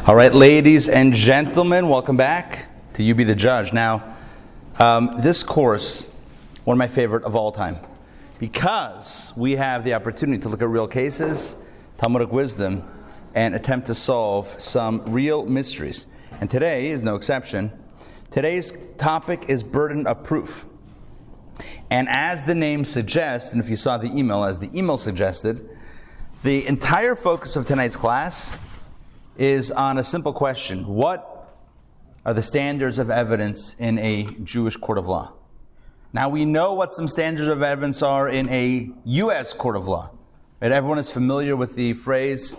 All right, ladies and gentlemen, welcome back to You Be the Judge. Now, this course, one of my favorite of all time, because we have the opportunity to look at real cases, Talmudic wisdom, and attempt to solve some real mysteries. And today is no exception. Today's topic is burden of proof. And as the name suggests, and if you saw the email, as the email suggested, the entire focus of tonight's class is on a simple question. What are the standards of evidence in a Jewish court of law? Now, we know what some standards of evidence are in a U.S. court of law. Right? Everyone is familiar with the phrase,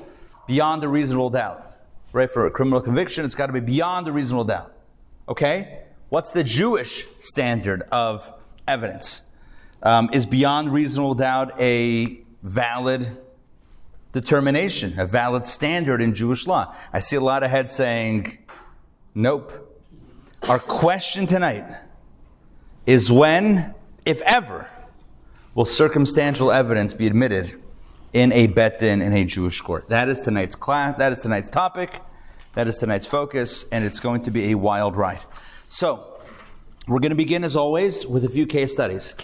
beyond a reasonable doubt. Right? For a criminal conviction, it's got to be beyond a reasonable doubt. Okay? What's the Jewish standard of evidence? Is beyond reasonable doubt a valid determination, a valid standard in Jewish law? I see a lot of heads saying, nope. Our question tonight is when, if ever, will circumstantial evidence be admitted in a bet din in a Jewish court? That is tonight's class, that is tonight's topic, that is tonight's focus, and it's going to be a wild ride. So, we're going to begin, as always, with a few case studies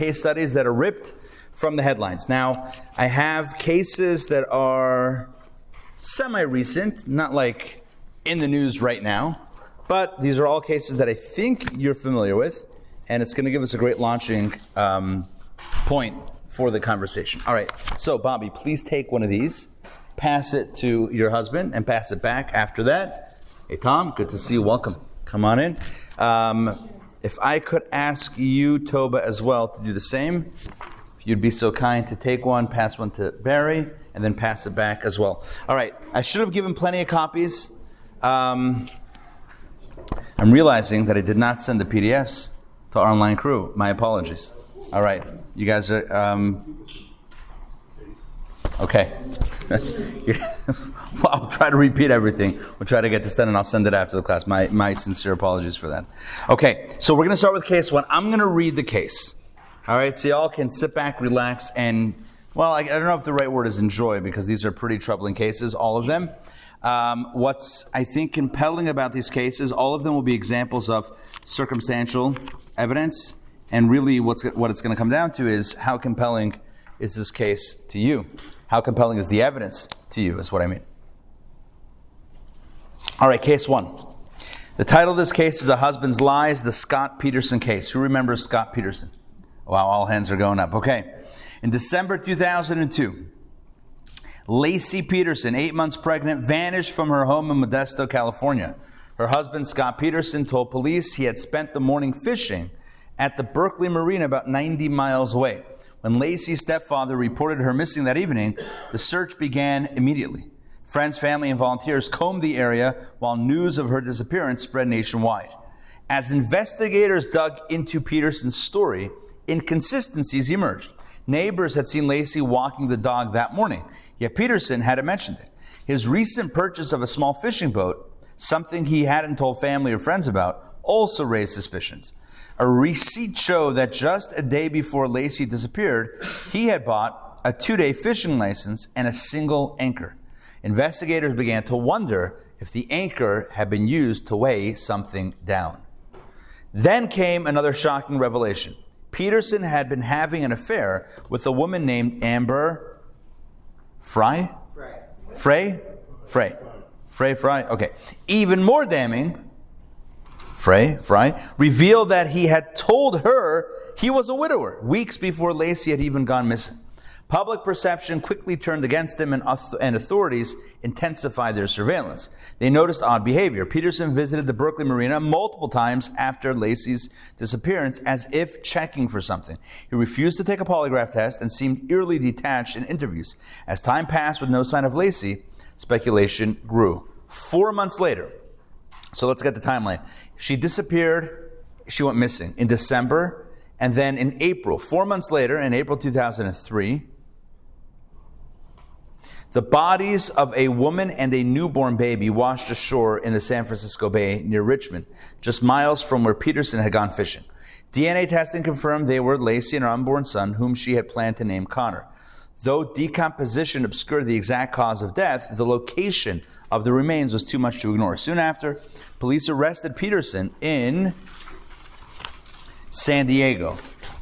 that are ripped from the headlines. Now, I have cases that are semi-recent, not like in the news right now, but these are all cases that I think you're familiar with, and it's going to give us a great launching point for the conversation. All right, so Bobby, please take one of these, pass it to your husband, and pass it back after that. Hey, Tom, good to see you. Welcome. Come on in. If I could ask you, Toba, as well, to do the same. If you'd be so kind to take one, pass one to Barry, and then pass it back as well. All right. I should have given plenty of copies. I'm realizing that I did not send the PDFs to our online crew. My apologies. All right. You guys are... okay. Well, I'll try to repeat everything. We'll try to get this done, and I'll send it after the class. My sincere apologies for that. Okay. So we're going to start with case one. I'm going to read the case. All right, so y'all can sit back, relax, and, well, I don't know if the right word is enjoy, because these are pretty troubling cases, all of them. What's, I think, compelling about these cases, all of them will be examples of circumstantial evidence, and really what it's going to come down to is how compelling is this case to you? How compelling is the evidence to you, is what I mean. All right, case one. The title of this case is A Husband's Lies, the Scott Peterson case. Who remembers Scott Peterson? Wow, all hands are going up. Okay. In December 2002, Lacey Peterson, 8 months pregnant, vanished from her home in Modesto, California. Her husband, Scott Peterson, told police he had spent the morning fishing at the Berkeley Marina about 90 miles away. When Lacey's stepfather reported her missing that evening, the search began immediately. Friends, family, and volunteers combed the area while news of her disappearance spread nationwide. As investigators dug into Peterson's story, inconsistencies emerged. Neighbors had seen Lacey walking the dog that morning, yet Peterson hadn't mentioned it. His recent purchase of a small fishing boat, something he hadn't told family or friends about, also raised suspicions. A receipt showed that just a day before Lacey disappeared, he had bought a 2-day fishing license and a single anchor. Investigators began to wonder if the anchor had been used to weigh something down. Then came another shocking revelation. Peterson had been having an affair with a woman named Amber Frey? Frey? Okay. Even more damning, Frey revealed that he had told her he was a widower weeks before Lacey had even gone missing. Public perception quickly turned against him, and authorities intensified their surveillance. They noticed odd behavior. Peterson visited the Berkeley Marina multiple times after Lacey's disappearance, as if checking for something. He refused to take a polygraph test and seemed eerily detached in interviews. As time passed with no sign of Lacey, speculation grew. 4 months later, so let's get the timeline. She disappeared, she went missing in December, and then in April, 4 months later, in April 2003, the bodies of a woman and a newborn baby washed ashore in the San Francisco Bay near Richmond, just miles from where Peterson had gone fishing. DNA testing confirmed they were Lacey and her unborn son, whom she had planned to name Connor. Though decomposition obscured the exact cause of death, the location of the remains was too much to ignore. Soon after, police arrested Peterson in San Diego.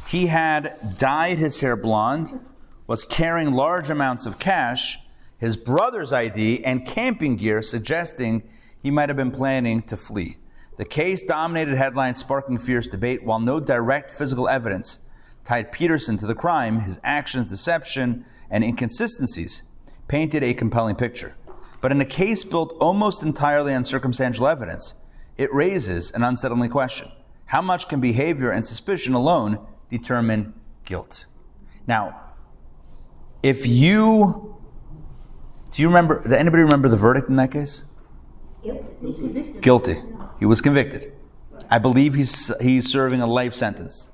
He had dyed his hair blonde, was carrying large amounts of cash, his brother's ID, and camping gear, suggesting he might have been planning to flee. The case dominated headlines, sparking fierce debate. While no direct physical evidence tied Peterson to the crime, his actions, deception, and inconsistencies painted a compelling picture. But in a case built almost entirely on circumstantial evidence, it raises an unsettling question. How much can behavior and suspicion alone determine guilt? Now, do you remember, did anybody remember the verdict in that case? Guilty. He was convicted. I believe he's serving a life sentence.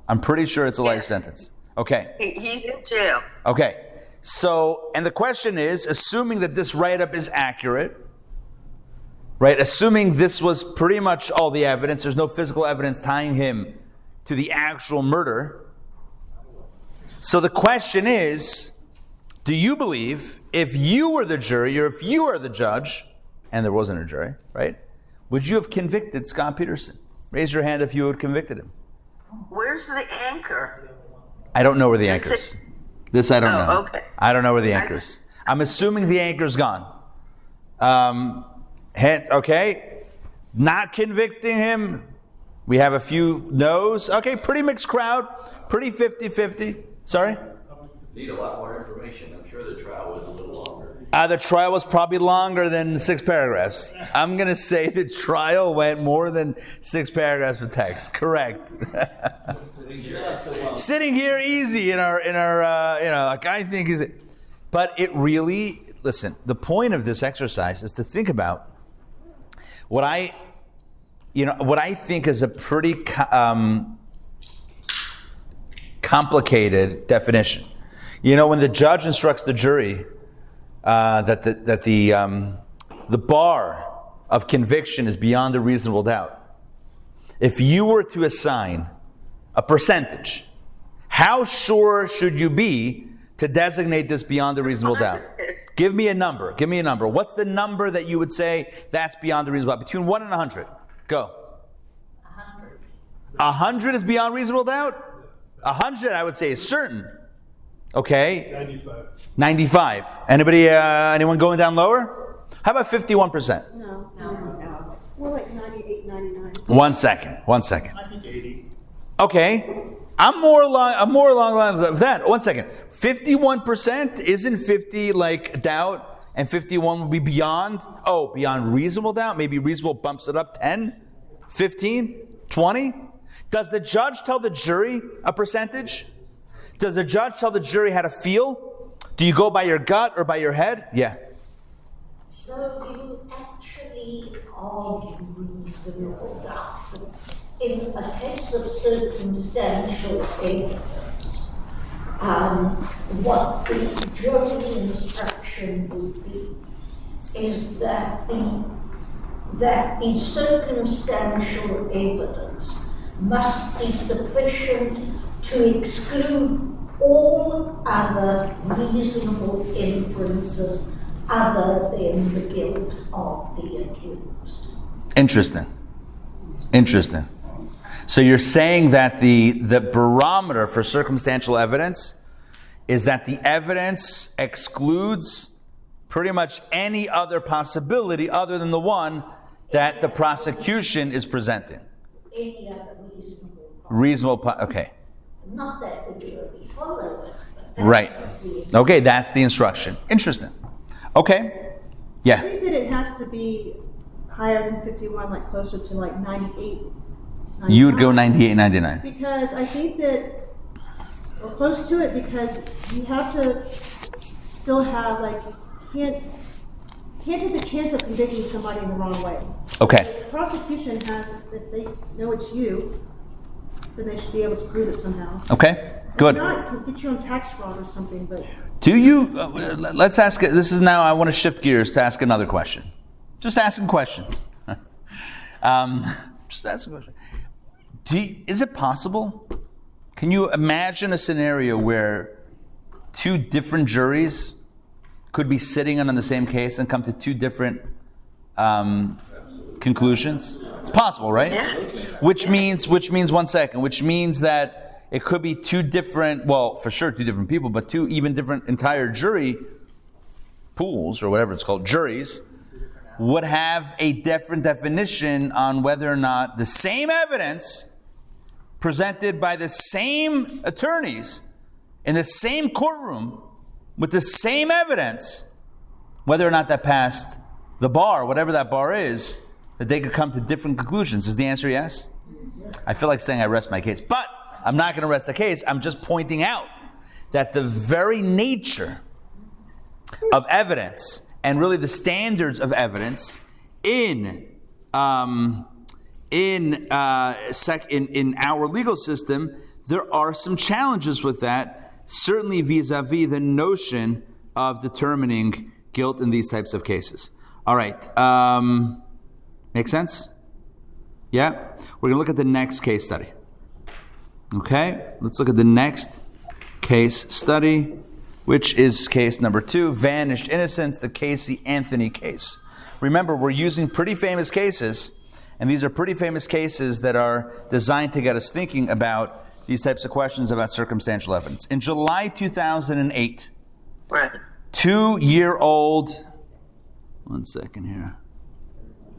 I'm pretty sure it's a life sentence. Okay. He's in jail. Okay. So, and the question is, assuming that this write-up is accurate, right? Assuming this was pretty much all the evidence, there's no physical evidence tying him to the actual murder. So the question is, do you believe if you were the jury or if you were the judge, and there wasn't a jury, right? Would you have convicted Scott Peterson? Raise your hand if you had convicted him. Where's the anchor? I don't know where the anchor is. This I don't know. Okay. I don't know where the anchor is. I'm assuming the anchor's gone. Okay. Not convicting him. We have a few no's. Okay, pretty mixed crowd. Pretty 50-50. Sorry? Need a lot more information. I'm sure the trial was a little longer. The trial was probably longer than 6 paragraphs. I'm going to say the trial went more than 6 paragraphs of text. Correct. Sitting here easy in our like I think is it. But it really, listen, the point of this exercise is to think about what I think is a pretty complicated definition. When the judge instructs the jury that the bar of conviction is beyond a reasonable doubt. If you were to assign a percentage, how sure should you be to designate this beyond a reasonable doubt? Give me a number. What's the number that you would say that's beyond a reasonable doubt? Between 1 and 100. Go. 100. 100 is beyond reasonable doubt? 100, I would say, is certain. Okay. 95. Anyone going down lower? How about 51%? No. More like 98, 99. One second. I think 80. Okay. I'm more along the lines of that. 1 second. 51%? Isn't 50 like doubt and 51 would be beyond? Oh, beyond reasonable doubt? Maybe reasonable bumps it up 10, 15, 20? Does the judge tell the jury a percentage? Does the judge tell the jury how to feel? Do you go by your gut or by your head? Yeah. So you actually argue reasonable doubt. In a case of circumstantial evidence, what the jury instruction would be is that the circumstantial evidence must be sufficient to exclude all other reasonable inferences other than the guilt of the accused. Interesting. So you're saying that the barometer for circumstantial evidence is that the evidence excludes pretty much any other possibility other than the one that the prosecution is presenting. Any other reasonable. Okay. Not that the jury follow it. But that's Right. what the Okay, that's the instruction. Interesting. Okay. I Yeah. think that it has to be higher than 51, like closer to like 98. You would go 99. 98, 99. Because I think that we're close to it because you have to still have can't take the chance of convicting somebody in the wrong way. Okay. If the prosecution has, if they know it's you, then they should be able to prove it somehow. Okay. Good. If not, could get you on tax fraud or something, but Do you, let's ask, this is now, I want to shift gears to ask another question. Just asking questions. Just asking questions. Is it possible? Can you imagine a scenario where two different juries could be sitting on the same case and come to two different conclusions? It's possible, right? Yeah. Which means that it could be two different, well, for sure two different people, but two even different entire jury pools, or whatever it's called, juries, would have a different definition on whether or not the same evidence presented by the same attorneys in the same courtroom with the same evidence, whether or not that passed the bar, whatever that bar is, that they could come to different conclusions. Is the answer yes? I feel like saying I rest my case, but I'm not going to rest the case. I'm just pointing out that the very nature of evidence and really the standards of evidence in our legal system, there are some challenges with that, certainly vis-a-vis the notion of determining guilt in these types of cases. All right. Make sense? Yeah? We're going to look at the next case study. Okay? Let's look at the next case study, which is case number 2, Vanished Innocence, the Casey Anthony case. Remember, we're using pretty famous cases, and these are pretty famous cases that are designed to get us thinking about these types of questions about circumstantial evidence. In July 2008, Right. 2-year-old, one second here.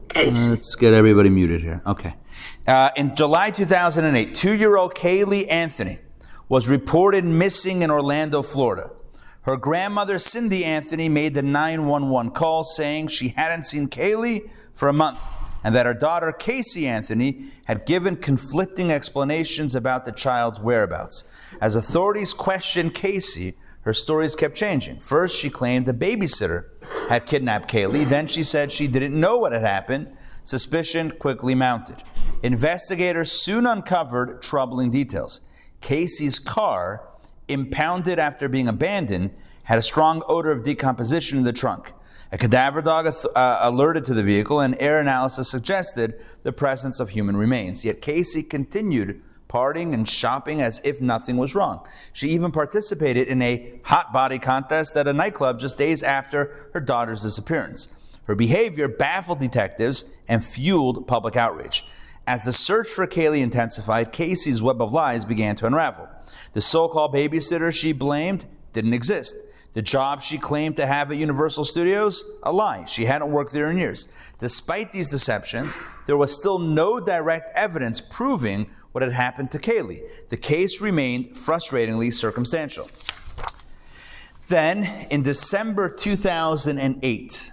Case. Let's get everybody muted here. Okay. In July 2008, 2-year-old Kaylee Anthony was reported missing in Orlando, Florida. Her grandmother, Cindy Anthony, made the 911 call saying she hadn't seen Kaylee for a month and that her daughter, Casey Anthony, had given conflicting explanations about the child's whereabouts. As authorities questioned Casey, her stories kept changing. First, she claimed the babysitter had kidnapped Kaylee. Then she said she didn't know what had happened. Suspicion quickly mounted. Investigators soon uncovered troubling details. Casey's car, impounded after being abandoned, had a strong odor of decomposition in the trunk. A cadaver dog alerted to the vehicle, and air analysis suggested the presence of human remains. Yet Casey continued partying and shopping as if nothing was wrong. She even participated in a hot body contest at a nightclub just days after her daughter's disappearance. Her behavior baffled detectives and fueled public outrage. As the search for Kaylee intensified, Casey's web of lies began to unravel. The so-called babysitter she blamed didn't exist. The job she claimed to have at Universal Studios, a lie. She hadn't worked there in years. Despite these deceptions, there was still no direct evidence proving what had happened to Kaylee. The case remained frustratingly circumstantial. Then, in December 2008,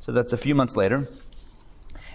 so that's a few months later,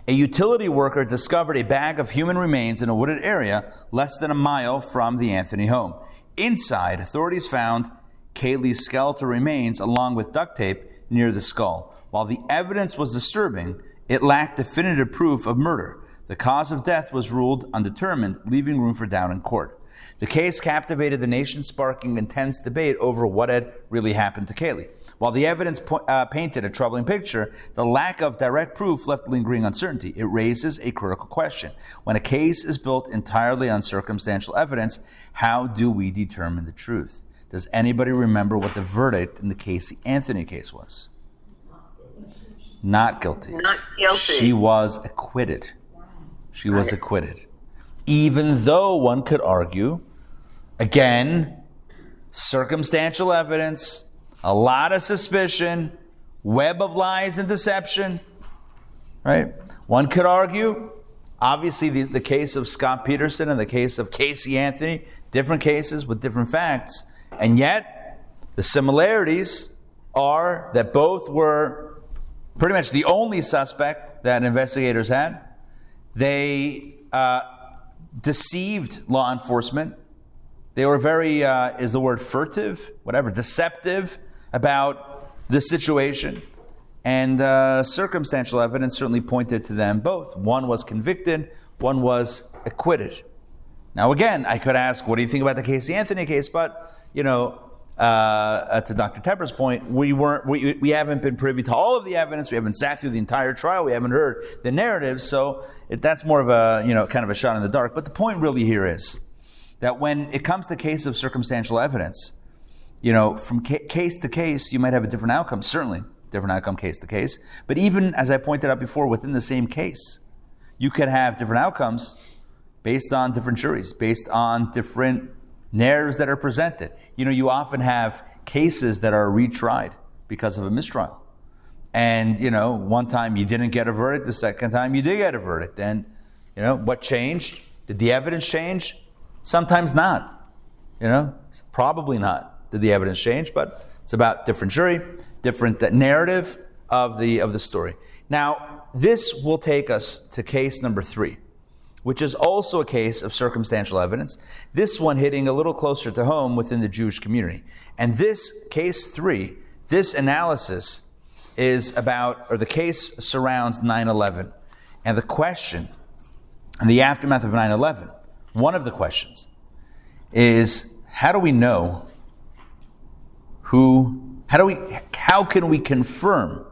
a utility worker discovered a bag of human remains in a wooded area less than a mile from the Anthony home. Inside, authorities found Kaylee's skeletal remains along with duct tape near the skull. While the evidence was disturbing, it lacked definitive proof of murder. The cause of death was ruled undetermined, leaving room for doubt in court. The case captivated the nation, sparking intense debate over what had really happened to Kaylee. While the evidence painted a troubling picture, the lack of direct proof left lingering uncertainty. It raises a critical question. When a case is built entirely on circumstantial evidence, how do we determine the truth? Does anybody remember what the verdict in the Casey Anthony case was? Not guilty. Not guilty. She was acquitted. She was acquitted. Even though one could argue, again, circumstantial evidence, a lot of suspicion, web of lies and deception, right? One could argue, obviously the case of Scott Peterson and the case of Casey Anthony, different cases with different facts, and yet the similarities are that both were pretty much the only suspect that investigators had. They deceived law enforcement. They were very, is the word furtive? Whatever, deceptive about the situation. And circumstantial evidence certainly pointed to them both. One was convicted, one was acquitted. Now again, I could ask, what do you think about the Casey Anthony case? But, you know, to Dr. Tepper's point, we haven't been privy to all of the evidence. We haven't sat through the entire trial. We haven't heard the narrative. So that's more of a, kind of a shot in the dark. But the point really here is that when it comes to the case of circumstantial evidence, from case to case, you might have a different outcome, certainly different outcome case to case. But even, as I pointed out before, within the same case, you could have different outcomes based on different juries, based on different narratives that are presented. You often have cases that are retried because of a mistrial. And, one time you didn't get a verdict, the second time you did get a verdict. And, what changed? Did the evidence change? Sometimes not. Probably not did the evidence change, but it's about different jury, different narrative of the story. Now, this will take us to case number 3, which is also a case of circumstantial evidence. This one hitting a little closer to home within the Jewish community. And this case 3, this analysis is about, or the case surrounds 9/11. And the question, in the aftermath of 9/11, one of the questions is, how do we know how can we confirm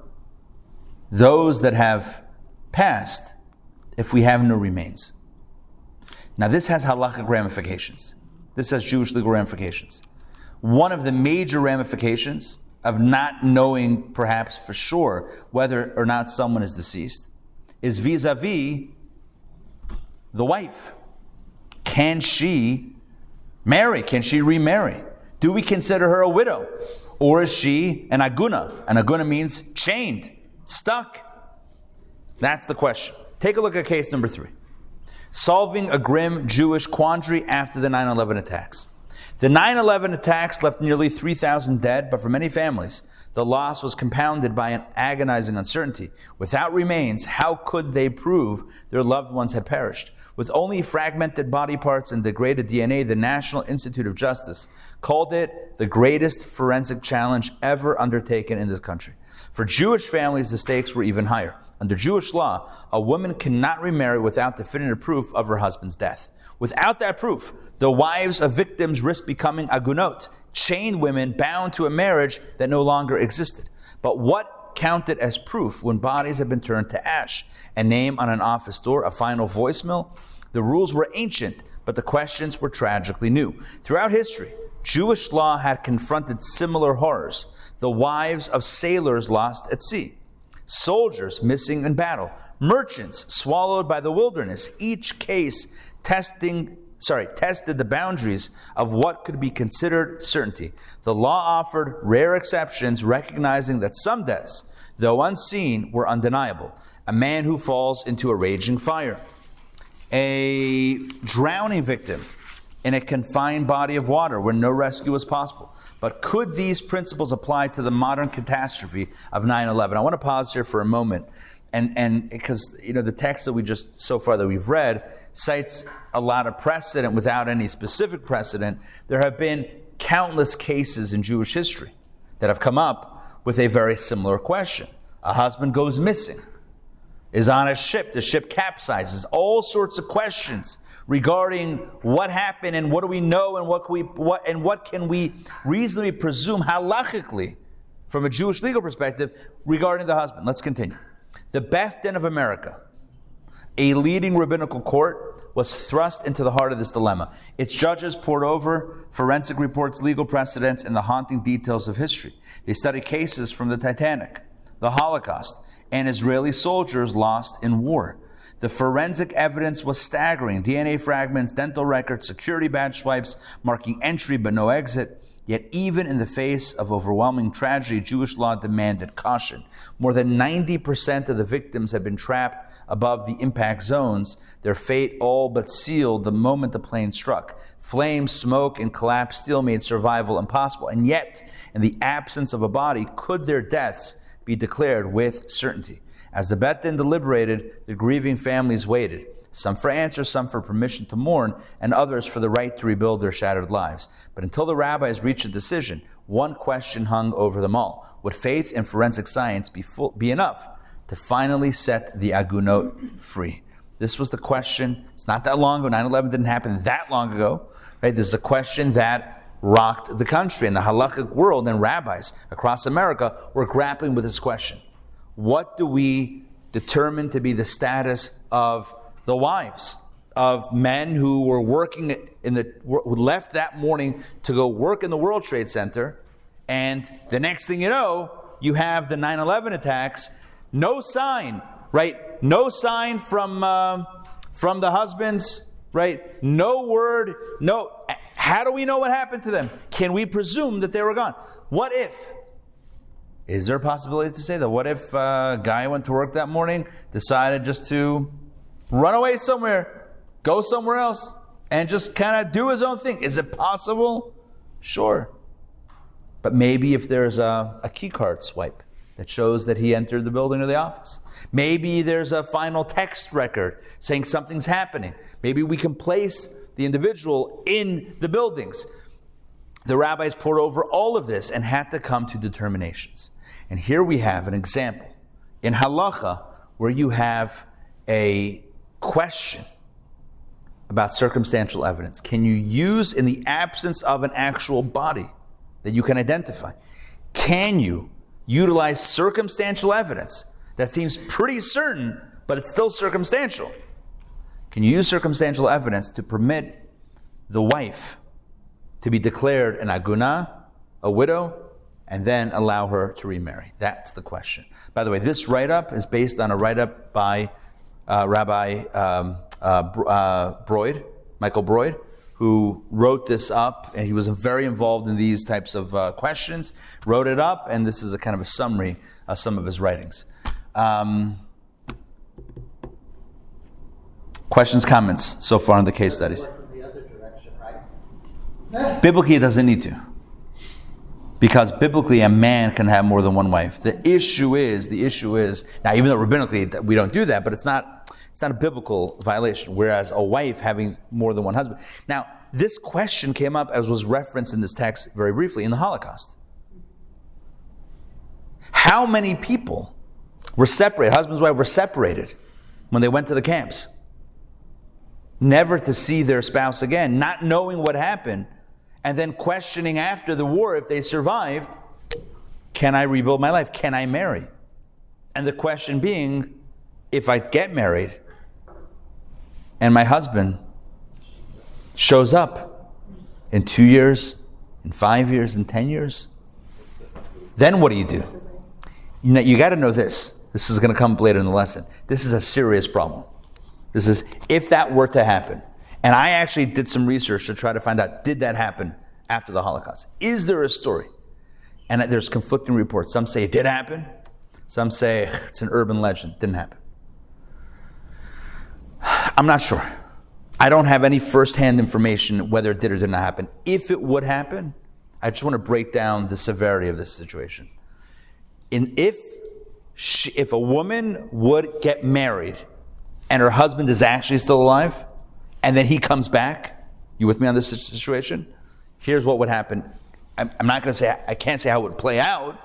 those that have passed if we have no remains? Now, this has halachic ramifications. This has Jewish legal ramifications. One of the major ramifications of not knowing, perhaps for sure, whether or not someone is deceased is vis-a-vis the wife. Can she marry? Can she remarry? Do we consider her a widow? Or is she an aguna? An aguna means chained, stuck. That's the question. Take a look at case number 3. Solving a grim Jewish quandary after the 9/11 attacks. The 9/11 attacks left nearly 3,000 dead, but for many families, the loss was compounded by an agonizing uncertainty. Without remains, how could they prove their loved ones had perished? With only fragmented body parts and degraded DNA, the National Institute of Justice called it the greatest forensic challenge ever undertaken in this country. For Jewish families, the stakes were even higher. Under Jewish law, a woman cannot remarry without definitive proof of her husband's death. Without that proof, the wives of victims risk becoming agunot, chained women bound to a marriage that no longer existed. But what counted as proof when bodies had been turned to ash? A name on an office door, a final voicemail? The rules were ancient, but the questions were tragically new. Throughout history, Jewish law had confronted similar horrors. The wives of sailors lost at sea, soldiers missing in battle, merchants swallowed by the wilderness. Each case tested the boundaries of what could be considered certainty. The law offered rare exceptions, recognizing that some deaths, though unseen, were undeniable. A man who falls into a raging fire, a drowning victim in a confined body of water where no rescue was possible. But could these principles apply to the modern catastrophe of 9/11? I want to pause here for a moment, and because the text that we just so far that we've read cites a lot of precedent without any specific precedent. There have been countless cases in Jewish history that have come up with a very similar question. A husband goes missing, is on a ship, the ship capsizes, all sorts of questions regarding what happened and what do we know and what can we reasonably presume halachically from a Jewish legal perspective regarding the husband. Let's continue. The Beth Din of America, a leading rabbinical court, was thrust into the heart of this dilemma. Its judges pored over forensic reports, legal precedents, and the haunting details of history. They studied cases from the Titanic, the Holocaust, and Israeli soldiers lost in war. The forensic evidence was staggering. DNA fragments, dental records, security badge swipes marking entry but no exit. Yet even in the face of overwhelming tragedy, Jewish law demanded caution. More than 90% of the victims had been trapped above the impact zones, their fate all but sealed the moment the plane struck. Flames, smoke, and collapsed steel made survival impossible. And yet, in the absence of a body, could their deaths be declared with certainty? As the Bet Din deliberated, the grieving families waited, some for answers, some for permission to mourn, and others for the right to rebuild their shattered lives. But until the rabbis reached a decision, one question hung over them all. Would faith in forensic science be enough to finally set the agunot free? This was the question. It's not that long ago. 9/11 didn't happen that long ago. Right? This is a question that rocked the country, and the halachic world and rabbis across America were grappling with this question. What do we determine to be the status of the wives of men who were working who left that morning to go work in the World Trade Center, and the next thing you know, you have the 9/11 attacks. No sign, right? No sign from the husbands, right? No word. No. How do we know what happened to them? Can we presume that they were gone? What if? Is there a possibility to say that? What if a guy went to work that morning, decided just to run away somewhere, go somewhere else, and just kind of do his own thing? Is it possible? Sure. But maybe if there's a key card swipe that shows that he entered the building or the office. Maybe there's a final text record saying something's happening. Maybe we can place the individual in the buildings. The rabbis poured over all of this and had to come to determinations. And here we have an example in halacha where you have a question about circumstantial evidence. Can you use, in the absence of an actual body that you can identify, can you utilize circumstantial evidence that seems pretty certain, but it's still circumstantial? Can you use circumstantial evidence to permit the wife to be declared an aguna, a widow, and then allow her to remarry? That's the question. By the way, this write-up is based on a write-up by Rabbi Michael Broyd, who wrote this up, and he was very involved in these types of questions, wrote it up, and this is a kind of a summary of some of his writings. Questions, comments so far on the case studies? Biblically, it doesn't need to. Because biblically, a man can have more than one wife. The issue is, now even though rabbinically we don't do that, but it's not a biblical violation, whereas a wife having more than one husband. Now, this question came up, as was referenced in this text very briefly, in the Holocaust. How many people were separated, husbands and wives were separated when they went to the camps? Never to see their spouse again, not knowing what happened, and then questioning after the war if they survived, can I rebuild my life? Can I marry? And the question being, if I get married and my husband shows up in 2 years, in 5 years, in 10 years, then what do? You got to know this. This is going to come up later in the lesson. This is a serious problem. This is, if that were to happen. And I actually did some research to try to find out, did that happen after the Holocaust? Is there a story? And there's conflicting reports. Some say it did happen. Some say it's an urban legend. Didn't happen. I'm not sure. I don't have any firsthand information whether it did or did not happen. If it would happen, I just want to break down the severity of this situation. If a woman would get married and her husband is actually still alive, and then he comes back, you with me on this situation? Here's what would happen. I'm not going to say, I can't say how it would play out,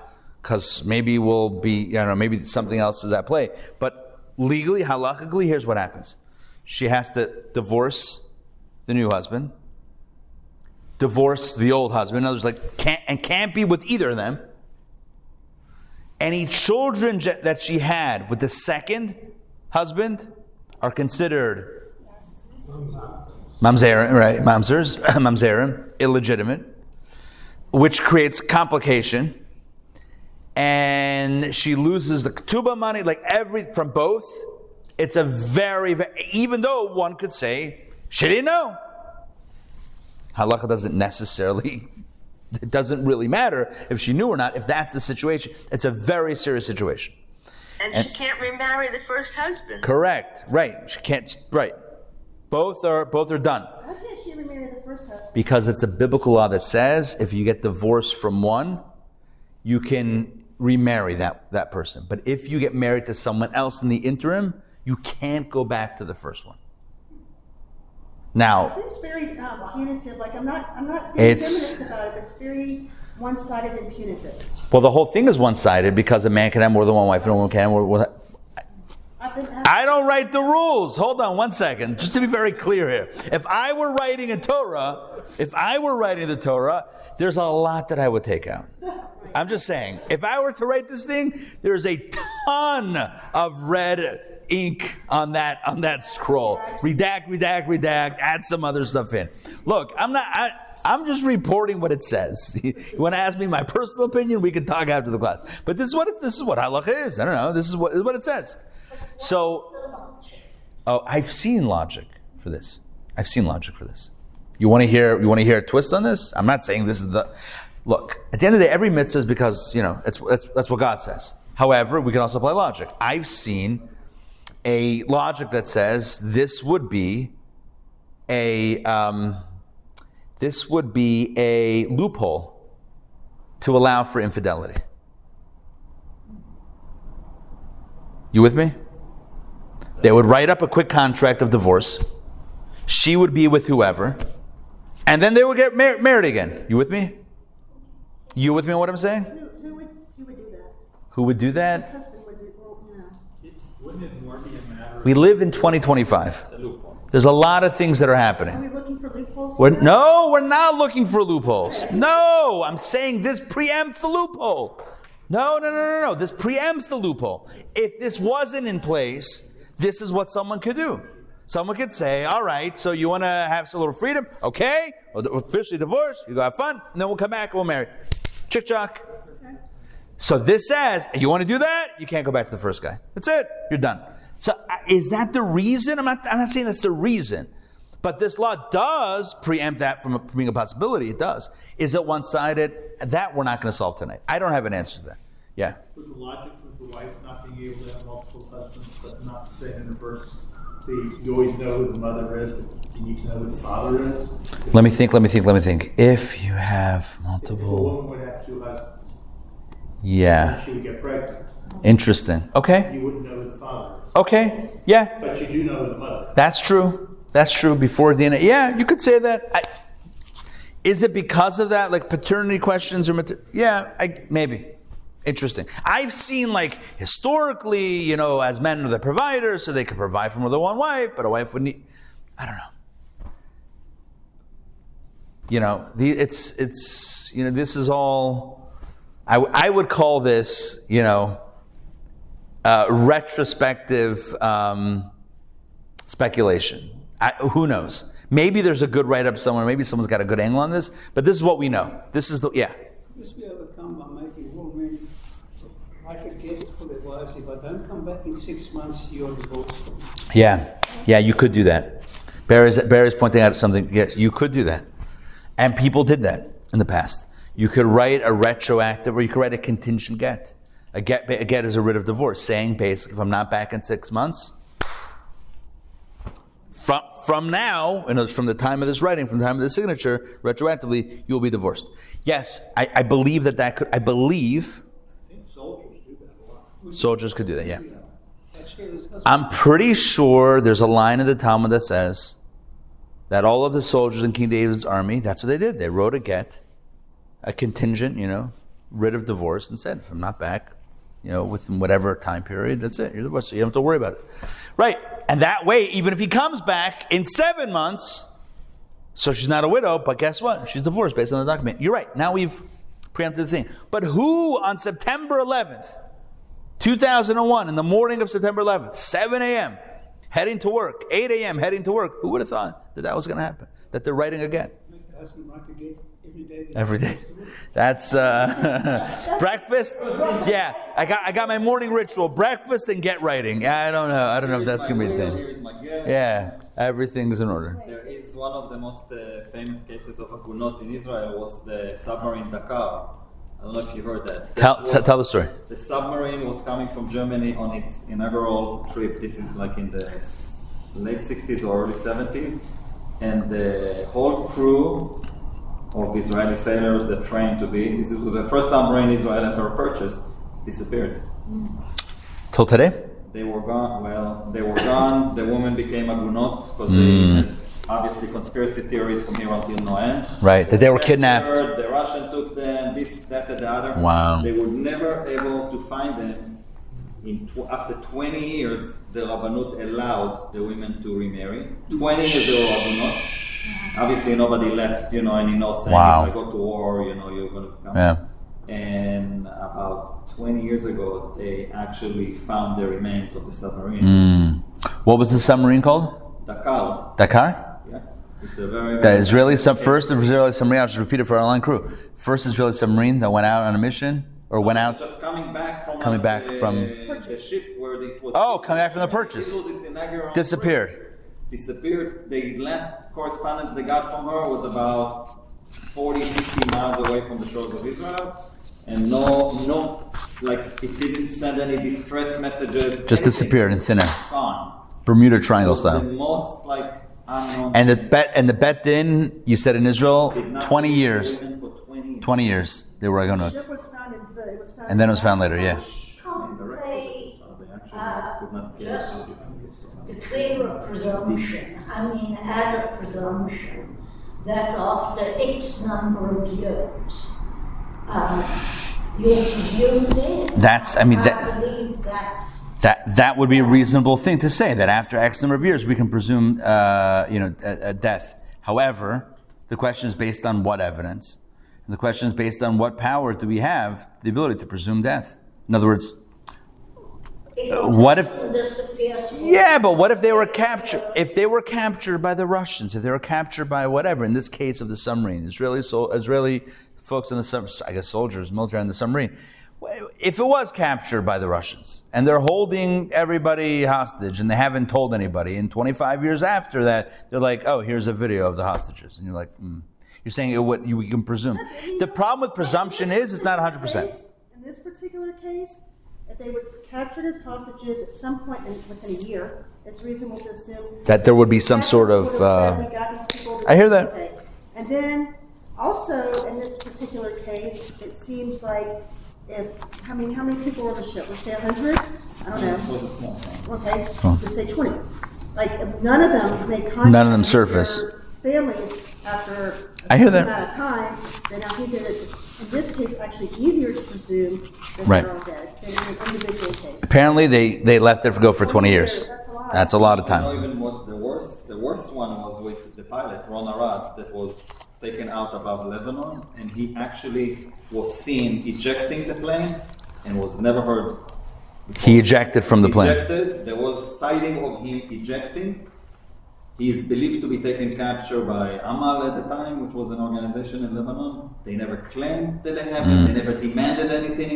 because maybe we'll be, maybe something else is at play. But legally, halakhically, here's what happens. She has to divorce the new husband, divorce the old husband. In other words, can't be with either of them. Any children that she had with the second husband are considered mamzerim, right? Mamzerim, illegitimate, which creates complication. And she loses the ketubah money, from both. It's a very, even though one could say she didn't know. Halacha doesn't necessarily, it doesn't really matter if she knew or not. If that's the situation, it's a very serious situation. And she can't remarry the first husband. Correct. Right. She can't. Right. Both are done. How can't she remarry the first husband? Because it's a biblical law that says if you get divorced from one, you can remarry that person. But if you get married to someone else in the interim, you can't go back to the first one. Now, it seems very punitive. I'm not being feminist about it, but it's very one-sided and punitive. Well, the whole thing is one-sided because a man can have more than one wife and a woman can have more than I don't write the rules. Hold on one second. Just to be very clear here. If I were writing the Torah, there's a lot that I would take out. I'm just saying, if I were to write this thing, there's a ton of red ink on that scroll. Redact, add some other stuff in. Look, I'm just reporting what it says. You want to ask me my personal opinion? We can talk after the class. But this is what halakha is. I don't know. This is what it says. So, I've seen logic for this. You want to hear a twist on this? I'm not saying this is the look. At the end of the day, every mitzvah is because that's what God says. However, we can also apply logic. I've seen a logic that says this would be a loophole to allow for infidelity. You with me? They would write up a quick contract of divorce. She would be with whoever, and then they would get married again. You with me? You with me on what I'm saying? Who would do that? Who would do that? The husband would do. Wouldn't it more be a matter of... We live in 2025. There's a lot of things that are happening. Are we looking for loopholes? We're not looking for loopholes. No, I'm saying this preempts the loophole. No. This preempts the loophole. If this wasn't in place, this is what someone could do. Someone could say, all right, so you want to have some little freedom? Okay, we'll officially divorce, you go have fun, and then we'll come back and we'll marry. Chick-chock. So this says, you want to do that? You can't go back to the first guy. That's it. You're done. So is that the reason? I'm not saying that's the reason. But this law does preempt that from being a possibility. It does. Is it one-sided? That we're not going to solve tonight. I don't have an answer to that. Yeah. With the logic of the wife not being able to have multiple husbands, but not to say in the verse, you always know who the mother is, but you need to know who the father is. Let me think. If you have If a multiple... woman would have two husbands, Yeah. she would get pregnant. Interesting. Okay. You wouldn't know who the father is. Okay. Yeah. But you do know who the mother is. That's true. Before DNA. Yeah, you could say that. Is it because of that, like paternity questions or maybe. Interesting. I've seen historically, as men are the providers, so they could provide for more than one wife, but a wife would need. I don't know. It's this is all. I would call this retrospective speculation. Who knows? Maybe there's a good write-up somewhere. Maybe someone's got a good angle on this. But this is what we know. This is This be overcome by making women like a gift for their wives. If I don't come back in 6 months, you're divorced. Yeah, you could do that. Barry's pointing out something. Yes, you could do that. And people did that in the past. You could write a retroactive, or you could write a contingent get. A get is a writ of divorce, saying basically, if I'm not back in 6 months, from now, from the time of this writing, from the time of the signature, retroactively, you will be divorced. Yes, I believe that could. I believe. I think soldiers do that a lot. Soldiers could do that. Yeah. I'm pretty sure there's a line in the Talmud that says that all of the soldiers in King David's army, that's what they did. They wrote a get, a contingent, writ of divorce, and said, if I'm not back, within whatever time period, that's it. You're divorced, so you don't have to worry about it. Right. And that way, even if he comes back in 7 months, so she's not a widow, but guess what? She's divorced based on the document. You're right. Now we've preempted the thing. But who on September 11th, 2001, in the morning of September 11th, 7 a.m., heading to work, 8 a.m., heading to work, who would have thought that was going to happen? That they're writing again? Make the husband write again every day. Every day. That's breakfast. Yeah, I got my morning ritual: breakfast and get writing. I don't know if that's gonna be the thing. Yeah, everything's in order. There is one of the most famous cases of agunot in Israel was the submarine Dakar. I don't know if you heard that. Tell the story. The submarine was coming from Germany on its inaugural trip. This is like in the late 60s or early 70s, and the whole crew of Israeli sailors that trained to be, this is the first submarine Israel ever purchased, disappeared. Till today? They were gone. The women became agunot because they had obviously conspiracy theories from here until no end. Right, that they were kidnapped. The Russian took them, this, that, and the other. Wow. They were never able to find them. After 20 years, the Rabbanut allowed the women to remarry. 20 years they were agunot. Obviously, nobody left, any notes saying, if I go to war, you're going to come. Yeah. And about 20 years ago, they actually found the remains of the submarine. What was the submarine called? Dakar. Dakar? Yeah. It's a very, The Israeli first Israeli submarine. I'll just repeat it for our online crew. First Israeli submarine that went out on a mission, or went out. Just coming back from the ship where it was. Oh, coming back from the purchase. It was its inaugural Disappeared. trip. Disappeared. The last correspondence they got from her was about 40, 50 miles away from the shores of Israel, and no, like it didn't send any distress messages. Just disappeared in thin air. Gone. Bermuda Triangle The style. most unknown. And the bet din, you said in Israel, did not 20 be years. proven for 20 years. 20 years they were going The to. ship was found in And then it was found later, yeah. Can't they So they actually could not get it. just declare a presumption, add a presumption, that after X number of years, you're presumed dead? I believe that's That would be a reasonable thing to say, that after X number of years we can presume a death. However, the question is based on what evidence? And the question is based on what power do we have the ability to presume death? In other words, what if? Yeah, but what if they were captured? If they were captured by the Russians, if they were captured by whatever, in this case of the submarine, Israeli folks in the soldiers, military on the submarine. If it was captured by the Russians and they're holding everybody hostage and they haven't told anybody, and 25 years after that, they're like, "Oh, here's a video of the hostages," and you're like, You're saying what you can presume. The problem with presumption is it's not 100%. In this particular case, if they were captured as hostages at some point within a year, it's reasonable to assume that there would be some sort of. I hear that. Okay. And then also in this particular case, it seems like how many people were on the ship? Let's say 100. I don't know. It was a small one. Okay, let's say 20. Like if none of them made contact. None of them surface. With their families after I hear that. amount of time, then I think that it's in this case actually easier to presume that Right. they're all dead than in an individual case. Apparently, they left it go for 20 years. That's a lot of You know, time. even what the worst one was with the pilot, Ron Arad, that was taken out above Lebanon, and he actually was seen ejecting the plane and was never heard. He ejected from the plane. Ejected. There was sighting of him ejecting. He is believed to be taken capture by Amal at the time, which was an organization in Lebanon. They never claimed that they happened. They never demanded anything.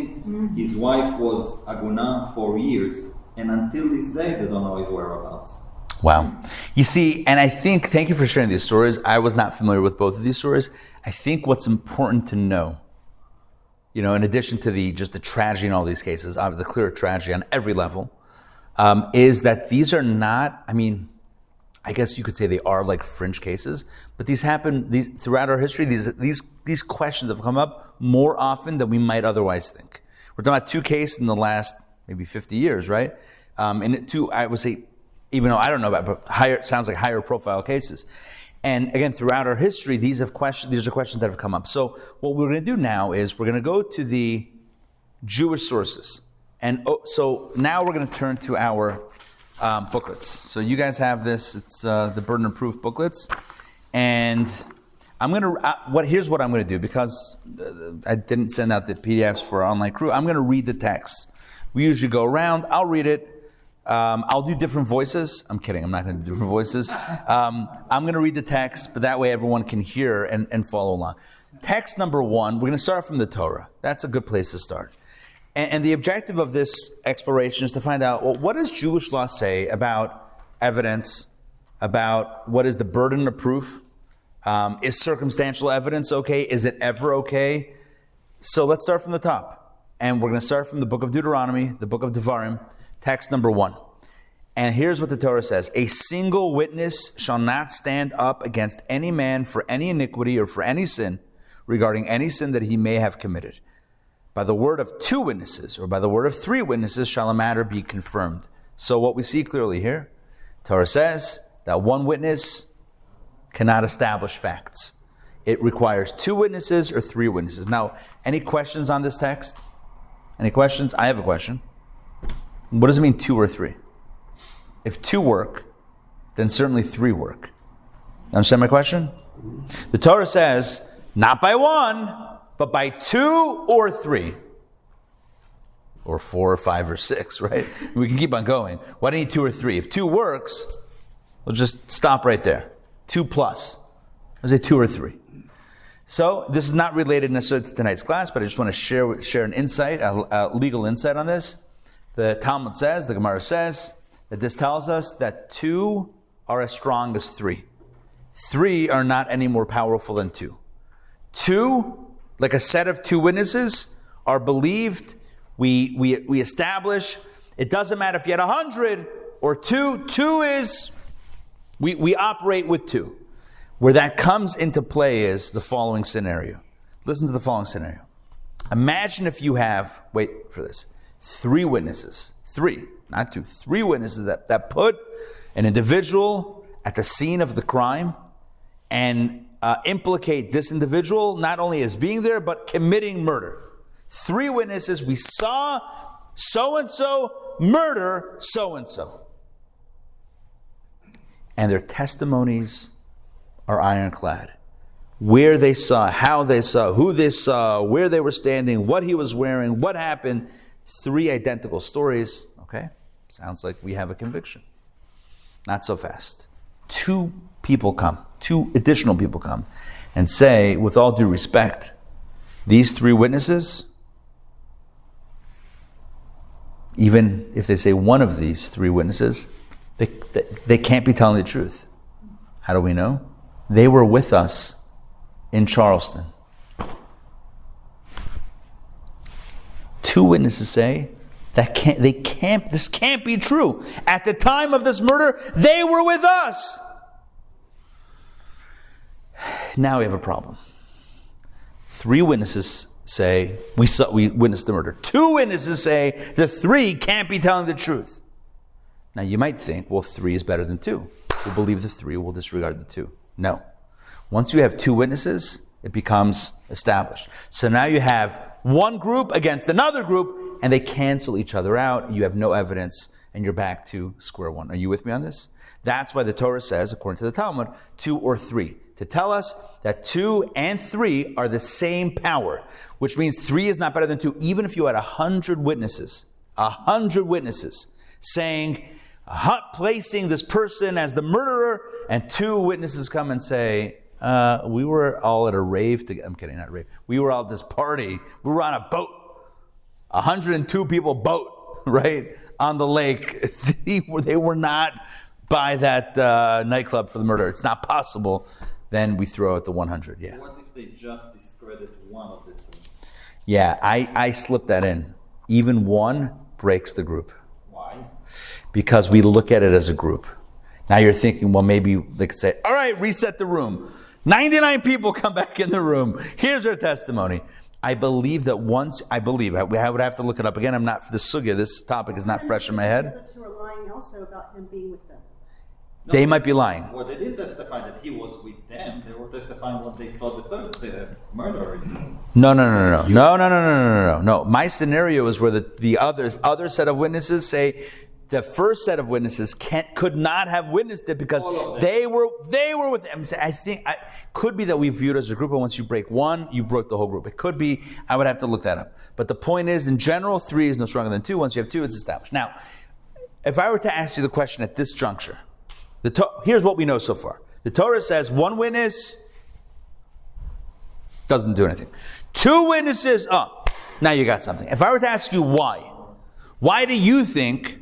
His wife was Aguna for years, and until this day, they don't know his whereabouts. Wow. You see, and I think, thank you for sharing these stories. I was not familiar with both of these stories. I think what's important to know, in addition to just the tragedy in all these cases, the clear tragedy on every level, is that these are not, I guess you could say they are like fringe cases, but these happen throughout our history. These questions have come up more often than we might otherwise think. We're talking about two cases in the last maybe 50 years, right? And two, I would say, even though I don't know about, but sounds like higher profile cases. And again, throughout our history, these are questions that have come up. So what we're going to do now is we're going to go to the Jewish sources. And so now we're going to turn to our booklets. So you guys have this. It's the Burden of Proof booklets. And I'm going to, here's what I'm going to do, because I didn't send out the PDFs for our online crew. I'm going to read the text. We usually go around. I'll read it. I'll do different voices. I'm kidding. I'm not going to do different voices. I'm going to read the text, but that way everyone can hear and follow along. Text number 1, we're going to start from the Torah. That's a good place to start. And the objective of this exploration is to find out, well, what does Jewish law say about evidence, about what is the burden of proof? Is circumstantial evidence okay? Is it ever okay? So let's start from the top. And we're going to start from the book of Deuteronomy, the book of Devarim, text number 1. And here's what the Torah says. A single witness shall not stand up against any man for any iniquity or for any sin regarding any sin that he may have committed. By the word of 2 witnesses or by the word of 3 witnesses shall a matter be confirmed. So what we see clearly here, Torah says that 1 witness cannot establish facts. It requires 2 witnesses or 3 witnesses. Now, any questions on this text? Any questions? I have a question. What does it mean 2 or 3? If 2 work, then certainly 3 work. Understand my question? The Torah says, not by 1, but by 2 or 3. or 4 or 5 or 6, right? We can keep on going. Why do you need 2 or 3? If 2 works, we'll just stop right there. 2 plus. I'll say 2 or 3. So this is not related necessarily to tonight's class, but I just want to share an insight, a legal insight on this. The Talmud says, the Gemara says, that this tells us that 2 are as strong as 3. 3 are not any more powerful than 2. 2, like a set of 2 witnesses, are believed. We establish. It doesn't matter if you had 100 or 2. 2 is, we operate with 2. Where that comes into play is the following scenario. Listen to the following scenario. Imagine if you have, wait for this, 3 witnesses. 3, not 2. 3 witnesses that put an individual at the scene of the crime and implicate this individual not only as being there, but committing murder. 3 witnesses, we saw so-and-so murder so-and-so. And their testimonies are ironclad. Where they saw, how they saw, who they saw, where they were standing, what he was wearing, what happened. 3 identical stories. Okay, sounds like we have a conviction. Not so fast. 2 people come, 2 additional people come and say, with all due respect, these 3 witnesses, even if they say one of these 3 witnesses, they can't be telling the truth. How do we know? They were with us in Charleston. 2 witnesses say this can't be true. At the time of this murder, they were with us. Now we have a problem. 3 witnesses say we witnessed the murder. 2 witnesses say the 3 can't be telling the truth. Now you might think, well, 3 is better than 2. We'll believe the 3, we'll disregard the 2. No. Once you have 2 witnesses, it becomes established. So now you have one group against another group, and they cancel each other out. You have no evidence, and you're back to square one. Are you with me on this? That's why the Torah says, according to the Talmud, 2 or 3. To tell us that 2 and 3 are the same power, which means 3 is not better than 2. Even if you had 100 witnesses saying, placing this person as the murderer, and 2 witnesses come and say, we were all at a rave together. I'm kidding, not rave. We were all at this party. We were on a boat. 102 people boat, right? On the lake. They were not by that nightclub for the murder. It's not possible. Then we throw out the 100, yeah. What if they just discredit one of the 3? Yeah, I slipped that in. Even 1 breaks the group. Why? Because we look at it as a group. Now you're thinking, well, maybe they could say, all right, reset the room. 99 people come back in the room. Here's their testimony. I believe that once, I would have to look it up again. I'm not for the sugya. This topic is not fresh in my head. The 2 are lying also about him being with them. No, they might be lying. Well, they didn't testify that he was with them. They were testifying what they saw the murderers. No. My scenario is where the other set of witnesses say the first set of witnesses could not have witnessed it because they were with them. I think it could be that we view it as a group, and once you break 1, you broke the whole group. It could be. I would have to look that up. But the point is, in general, 3 is no stronger than 2. Once you have 2, it's established. Now, if I were to ask you the question at this juncture, here's what we know so far. The Torah says 1 witness doesn't do anything. 2 witnesses, now you got something. If I were to ask you why do you think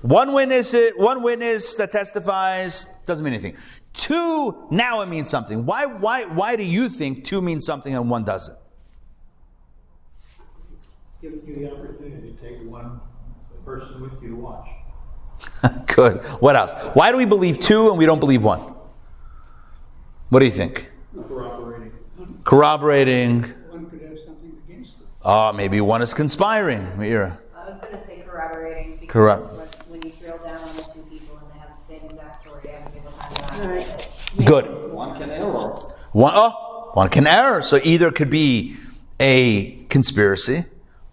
one witness that testifies doesn't mean anything? 2, now it means something. Why do you think 2 means something and 1 doesn't? Give you the opportunity to take one person with you to watch. Good. What else? Why do we believe 2 and we don't believe 1? What do you think? Corroborating. 1 could have something against them. Maybe 1 is conspiring. Mira. I was going to say corroborating because when you drill down on the 2 people and they have the same exact story every single time. Good. 1 can error. 1 can error. So either it could be a conspiracy,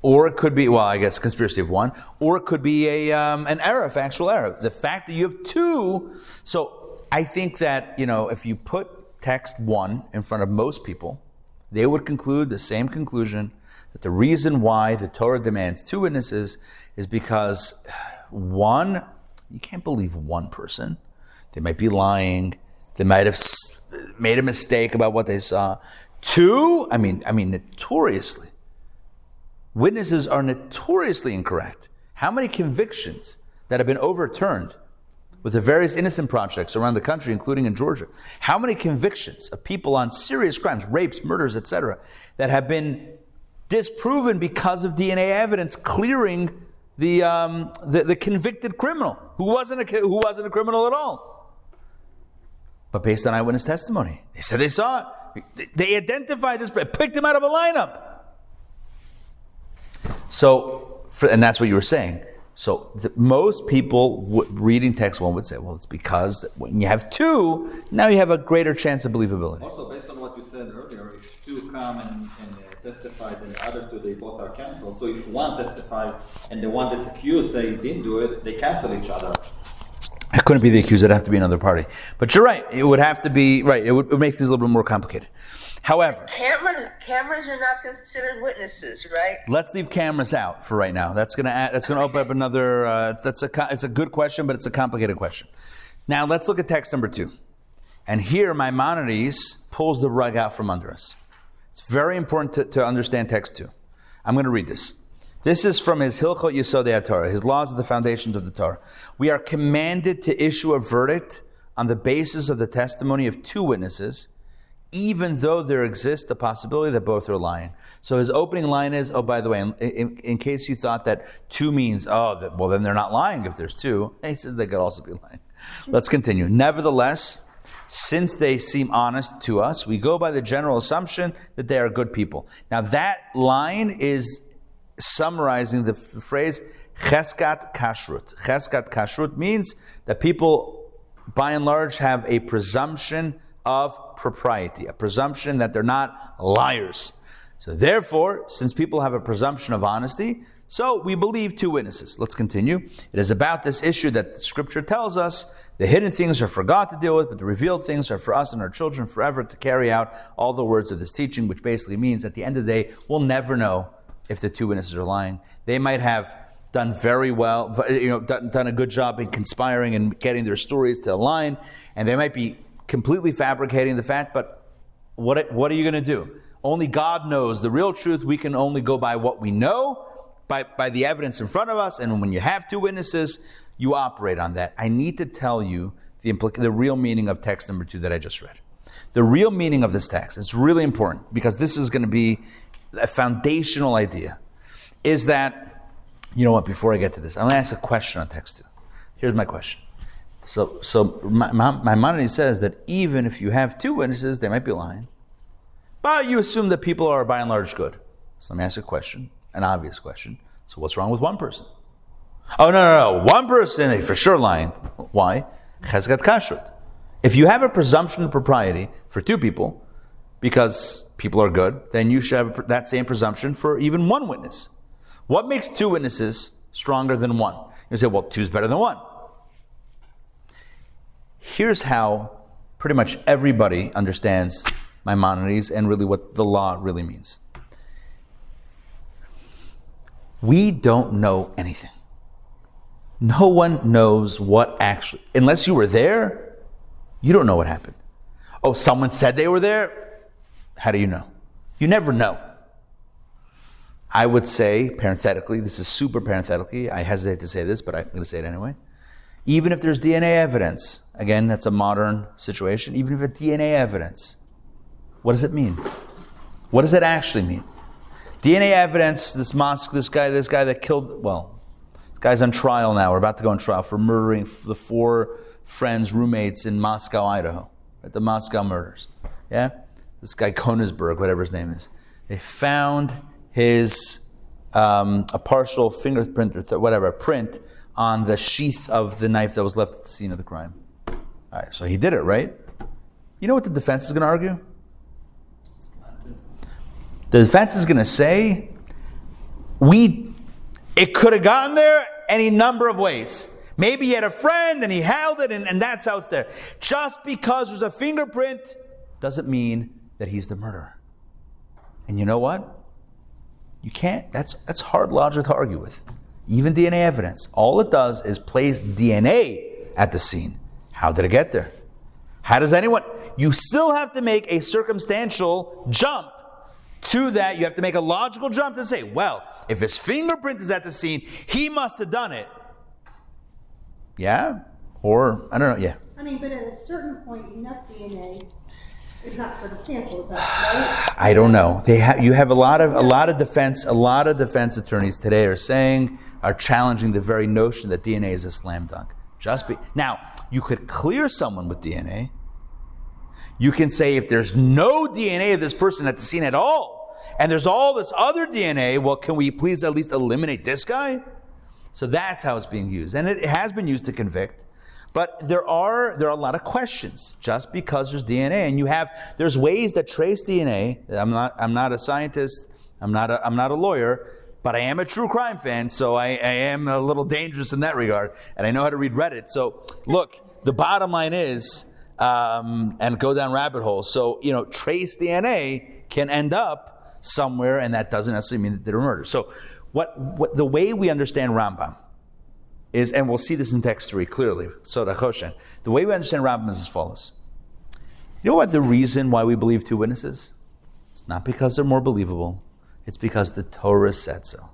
or it could be, I guess conspiracy of 1, or it could be an error, a factual error. The fact that you have 2, so I think that, if you put text 1 in front of most people, they would conclude the same conclusion That the reason why the Torah demands 2 witnesses is because, one, you can't believe one person. They might be lying. They might have made a mistake about what they saw. 2, I mean, notoriously. Witnesses are notoriously incorrect. How many convictions that have been overturned with the various innocent projects around the country, including in Georgia? How many convictions of people on serious crimes, rapes, murders, etc., that have been disproven because of DNA evidence clearing the convicted criminal who wasn't a criminal at all, but based on eyewitness testimony? They said they saw it. They identified this, picked him out of a lineup. So, and that's what you were saying. So most people reading text 1 would say, well, it's because when you have 2, now you have a greater chance of believability. Also, based on what you said earlier, if 2 come and testify, then the other 2, they both are cancelled. So if one testified and the one that's accused say he didn't do it, they cancel each other. It couldn't be the accused, it'd have to be another party. But you're right, it would have to be, right, it would make things a little bit more complicated. However, cameras are not considered witnesses, right? let's leave cameras out for right now. That's going to open up another. It's a good question, but it's a complicated question. Now let's look at text number 2, and here Maimonides pulls the rug out from under us. It's very important to understand text 2. I'm going to read this. This is from his Hilchot Yesodei Torah, his laws of the foundations of the Torah. We are commanded to issue a verdict on the basis of the testimony of 2 witnesses, even though there exists the possibility that both are lying. So his opening line is, oh, by the way, in case you thought that 2 means, well, then they're not lying if there's 2. And he says they could also be lying. Let's continue. Nevertheless, since they seem honest to us, we go by the general assumption that they are good people. Now that line is summarizing the phrase cheskat kashrut. Cheskat kashrut means that people, by and large, have a presumption of propriety, a presumption that they're not liars. So therefore, since people have a presumption of honesty, so we believe 2 witnesses. Let's continue. It is about this issue that the Scripture tells us the hidden things are for God to deal with, but the revealed things are for us and our children forever to carry out all the words of this teaching, which basically means at the end of the day, we'll never know if the 2 witnesses are lying. They might have done very well, done a good job in conspiring and getting their stories to align, and they might be completely fabricating the fact, but what are you going to do? Only God knows the real truth. We can only go by what we know, by the evidence in front of us, and when you have 2 witnesses, you operate on that. I need to tell you the real meaning of text number 2 that I just read. The real meaning of this text, it's really important, because this is going to be a foundational idea, is that, you know what, before I get to this, I'm going to ask a question on text 2. Here's my question. So Maimonides says that even if you have 2 witnesses, they might be lying. But you assume that people are by and large good. So let me ask a question, an obvious question. So what's wrong with one person? Oh, no. One person is for sure lying. Why? Cheskat kashrut. If you have a presumption of propriety for 2 people, because people are good, then you should have that same presumption for even 1 witness. What makes 2 witnesses stronger than 1? You say, well, 2 is better than 1. Here's how pretty much everybody understands Maimonides and really what the law really means. We don't know anything. No one knows what actually, unless you were there, you don't know what happened. Oh, someone said they were there? How do you know? You never know. I would say, parenthetically, this is super parenthetically, I hesitate to say this, but I'm going to say it anyway. Even if there's DNA evidence, again, that's a modern situation, even if it's DNA evidence, what does it mean? What does it actually mean? DNA evidence, this guy that killed, this guy's on trial now, we're about to go on trial for murdering the 4 friends, roommates in Moscow, Idaho, at the Moscow murders. Yeah? This guy Koenigsberg, whatever his name is. They found his, a partial fingerprint or print on the sheath of the knife that was left at the scene of the crime. All right, so he did it, right? You know what the defense is going to argue? The defense is going to say, it could have gotten there any number of ways. Maybe he had a friend and he held it and that's how it's there. Just because there's a fingerprint doesn't mean that he's the murderer. And you know what? You can't, that's hard logic to argue with. Even DNA evidence. All it does is place DNA at the scene. How did it get there? How does anyone... You still have to make a circumstantial jump to that. You have to make a logical jump to say, well, if his fingerprint is at the scene, he must have done it. Yeah? Or, I don't know, yeah. I mean, but at a certain point, enough DNA is not circumstantial, is that right? I don't know. You have a lot of defense attorneys today are challenging the very notion that DNA is a slam dunk. Now, you could clear someone with DNA. You can say if there's no DNA of this person at the scene at all, and there's all this other DNA, well, can we please at least eliminate this guy? So that's how it's being used. And it has been used to convict. But there are a lot of questions just because there's DNA. And there's ways that trace DNA. I'm not a scientist, I'm not a lawyer, but I am a true crime fan, so I am a little dangerous in that regard. And I know how to read Reddit. So look, the bottom line is, and go down rabbit holes. So, trace DNA can end up somewhere, and that doesn't necessarily mean that they were murdered. So what the way we understand Rambam is, and we'll see this in text 3 clearly, Soda Choshen, the way we understand Rambam is as follows. You know what the reason why we believe two witnesses? It's not because they're more believable. It's because the Torah said so.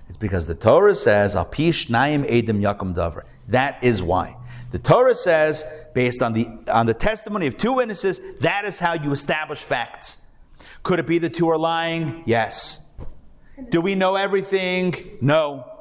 It's because the Torah says, Al pi shnayim edim yakum davar. That is why. The Torah says, based on the testimony of two witnesses, that is how you establish facts. Could it be the two are lying? Yes. Do we know everything? No.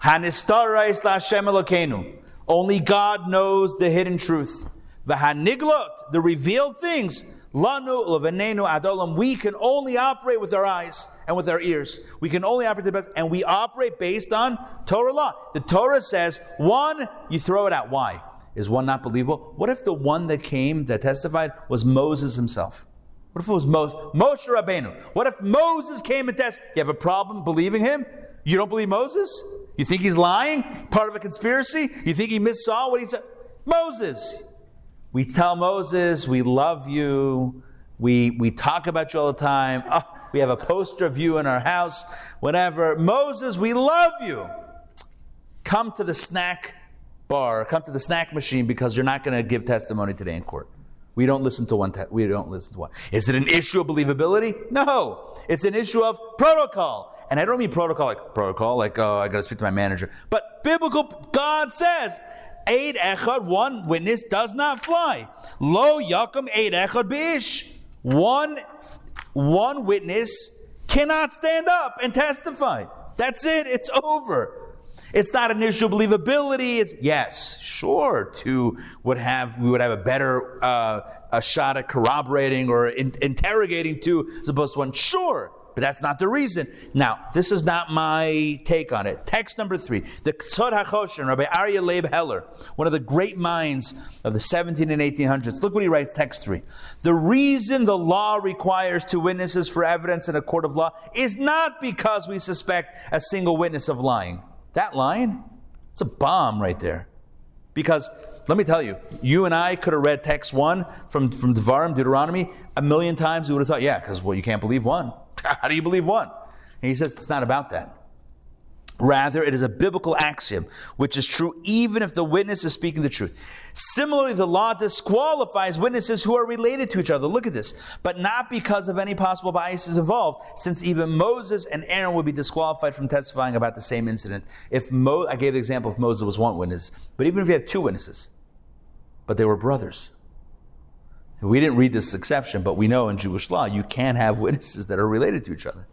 Hanistarais la'Hashem Elokeinu. Only God knows the hidden truth. V'haniglot, the revealed things. Lanu levenenu adolam. We can only operate with our eyes and with our ears. We can only operate the best, and we operate based on Torah law. The Torah says one, you throw it out. Why? Is one not believable? What if the one that testified was Moses himself? What if it was Moshe Rabbeinu? What if Moses came and testified? You have a problem believing him? You don't believe Moses? You think he's lying? Part of a conspiracy? You think he missaw what he said? Moses. We tell Moses, we love you. We talk about you all the time. Oh, we have a poster of you in our house. Whatever. Moses, we love you. Come to the snack bar. Come to the snack machine because you're not going to give testimony today in court. We don't listen to one. Is it an issue of believability? No. It's an issue of protocol. And I don't mean protocol, oh, I got to speak to my manager. But biblical, God says, Eid echad, one witness does not fly. Lo yakum eid echad bish. One witness cannot stand up and testify. That's it. It's over. It's not an issue of believability. It's yes, sure. We would have a better a shot at corroborating or interrogating two as opposed to one. Sure. But that's not the reason. Now, this is not my take on it. Text number 3. The Ksod HaChoshen, Rabbi Ari Heller, one of the great minds of the 17 and 1800s. Look what he writes, text 3. The reason the law requires two witnesses for evidence in a court of law is not because we suspect a single witness of lying. That line, it's a bomb right there. Because, let me tell you, you and I could have read text 1 from Devarim, Deuteronomy, a million times. We would have thought, yeah, because, you can't believe one. How do you believe one? And he says it's not about that. Rather, it is a biblical axiom, which is true even if the witness is speaking the truth. Similarly, the law disqualifies witnesses who are related to each other. Look at this. But not because of any possible biases involved, since even Moses and Aaron would be disqualified from testifying about the same incident. I gave the example if Moses was one witness, but even if you have two witnesses, but they were brothers. We didn't read this exception, but we know in Jewish law you can't have witnesses that are related to each other.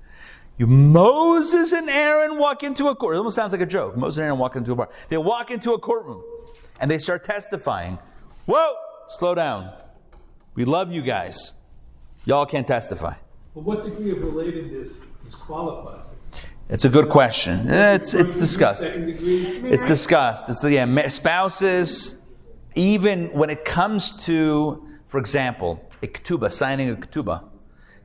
Moses and Aaron walk into a court. It almost sounds like a joke. Moses and Aaron walk into a bar. They walk into a courtroom and they start testifying. Whoa, slow down. We love you guys. Y'all can't testify. Well, what degree of relatedness disqualifies it? It's a good question. It's discussed. Second degree? It's discussed. Spouses, even when it comes to, for example, a ketubah, signing a ketubah.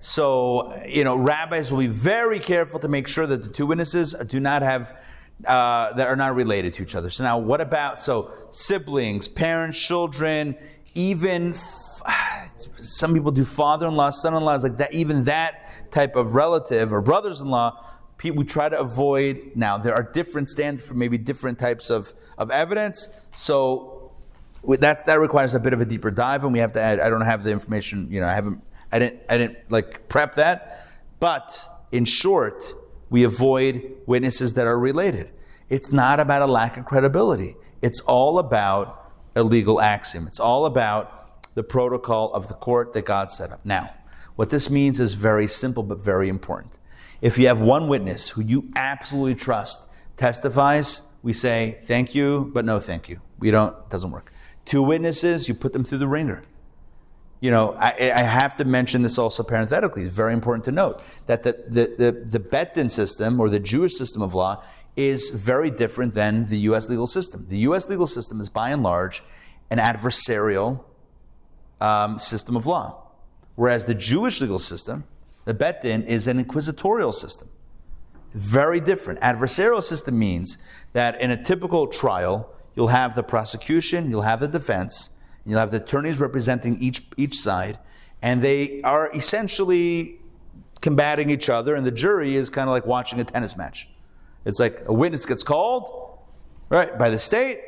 So, rabbis will be very careful to make sure that the two witnesses do not have, that are not related to each other. So now what about, siblings, parents, children, even some people do father-in-law, son-in-laws, like that. Even that type of relative or brothers-in-law, we try to avoid. Now there are different standards for maybe different types of evidence. So that requires a bit of a deeper dive, and we have to add. I don't have the information. I didn't like prep that. But in short, we avoid witnesses that are related. It's not about a lack of credibility. It's all about a legal axiom. It's all about the protocol of the court that God set up. Now, what this means is very simple but very important. If you have one witness who you absolutely trust testifies, we say, thank you, but no thank you. It doesn't work. Two witnesses, you put them through the ringer. I have to mention this also parenthetically. It's very important to note that the Bet Din system or the Jewish system of law is very different than the U.S. legal system. The U.S. legal system is by and large an adversarial system of law, whereas the Jewish legal system, the Bet Din, is an inquisitorial system. Very different. Adversarial system means that in a typical trial, you'll have the prosecution, you'll have the defense, you'll have the attorneys representing each side, and they are essentially combating each other, and the jury is kind of like watching a tennis match. It's like a witness gets called, right, by the state.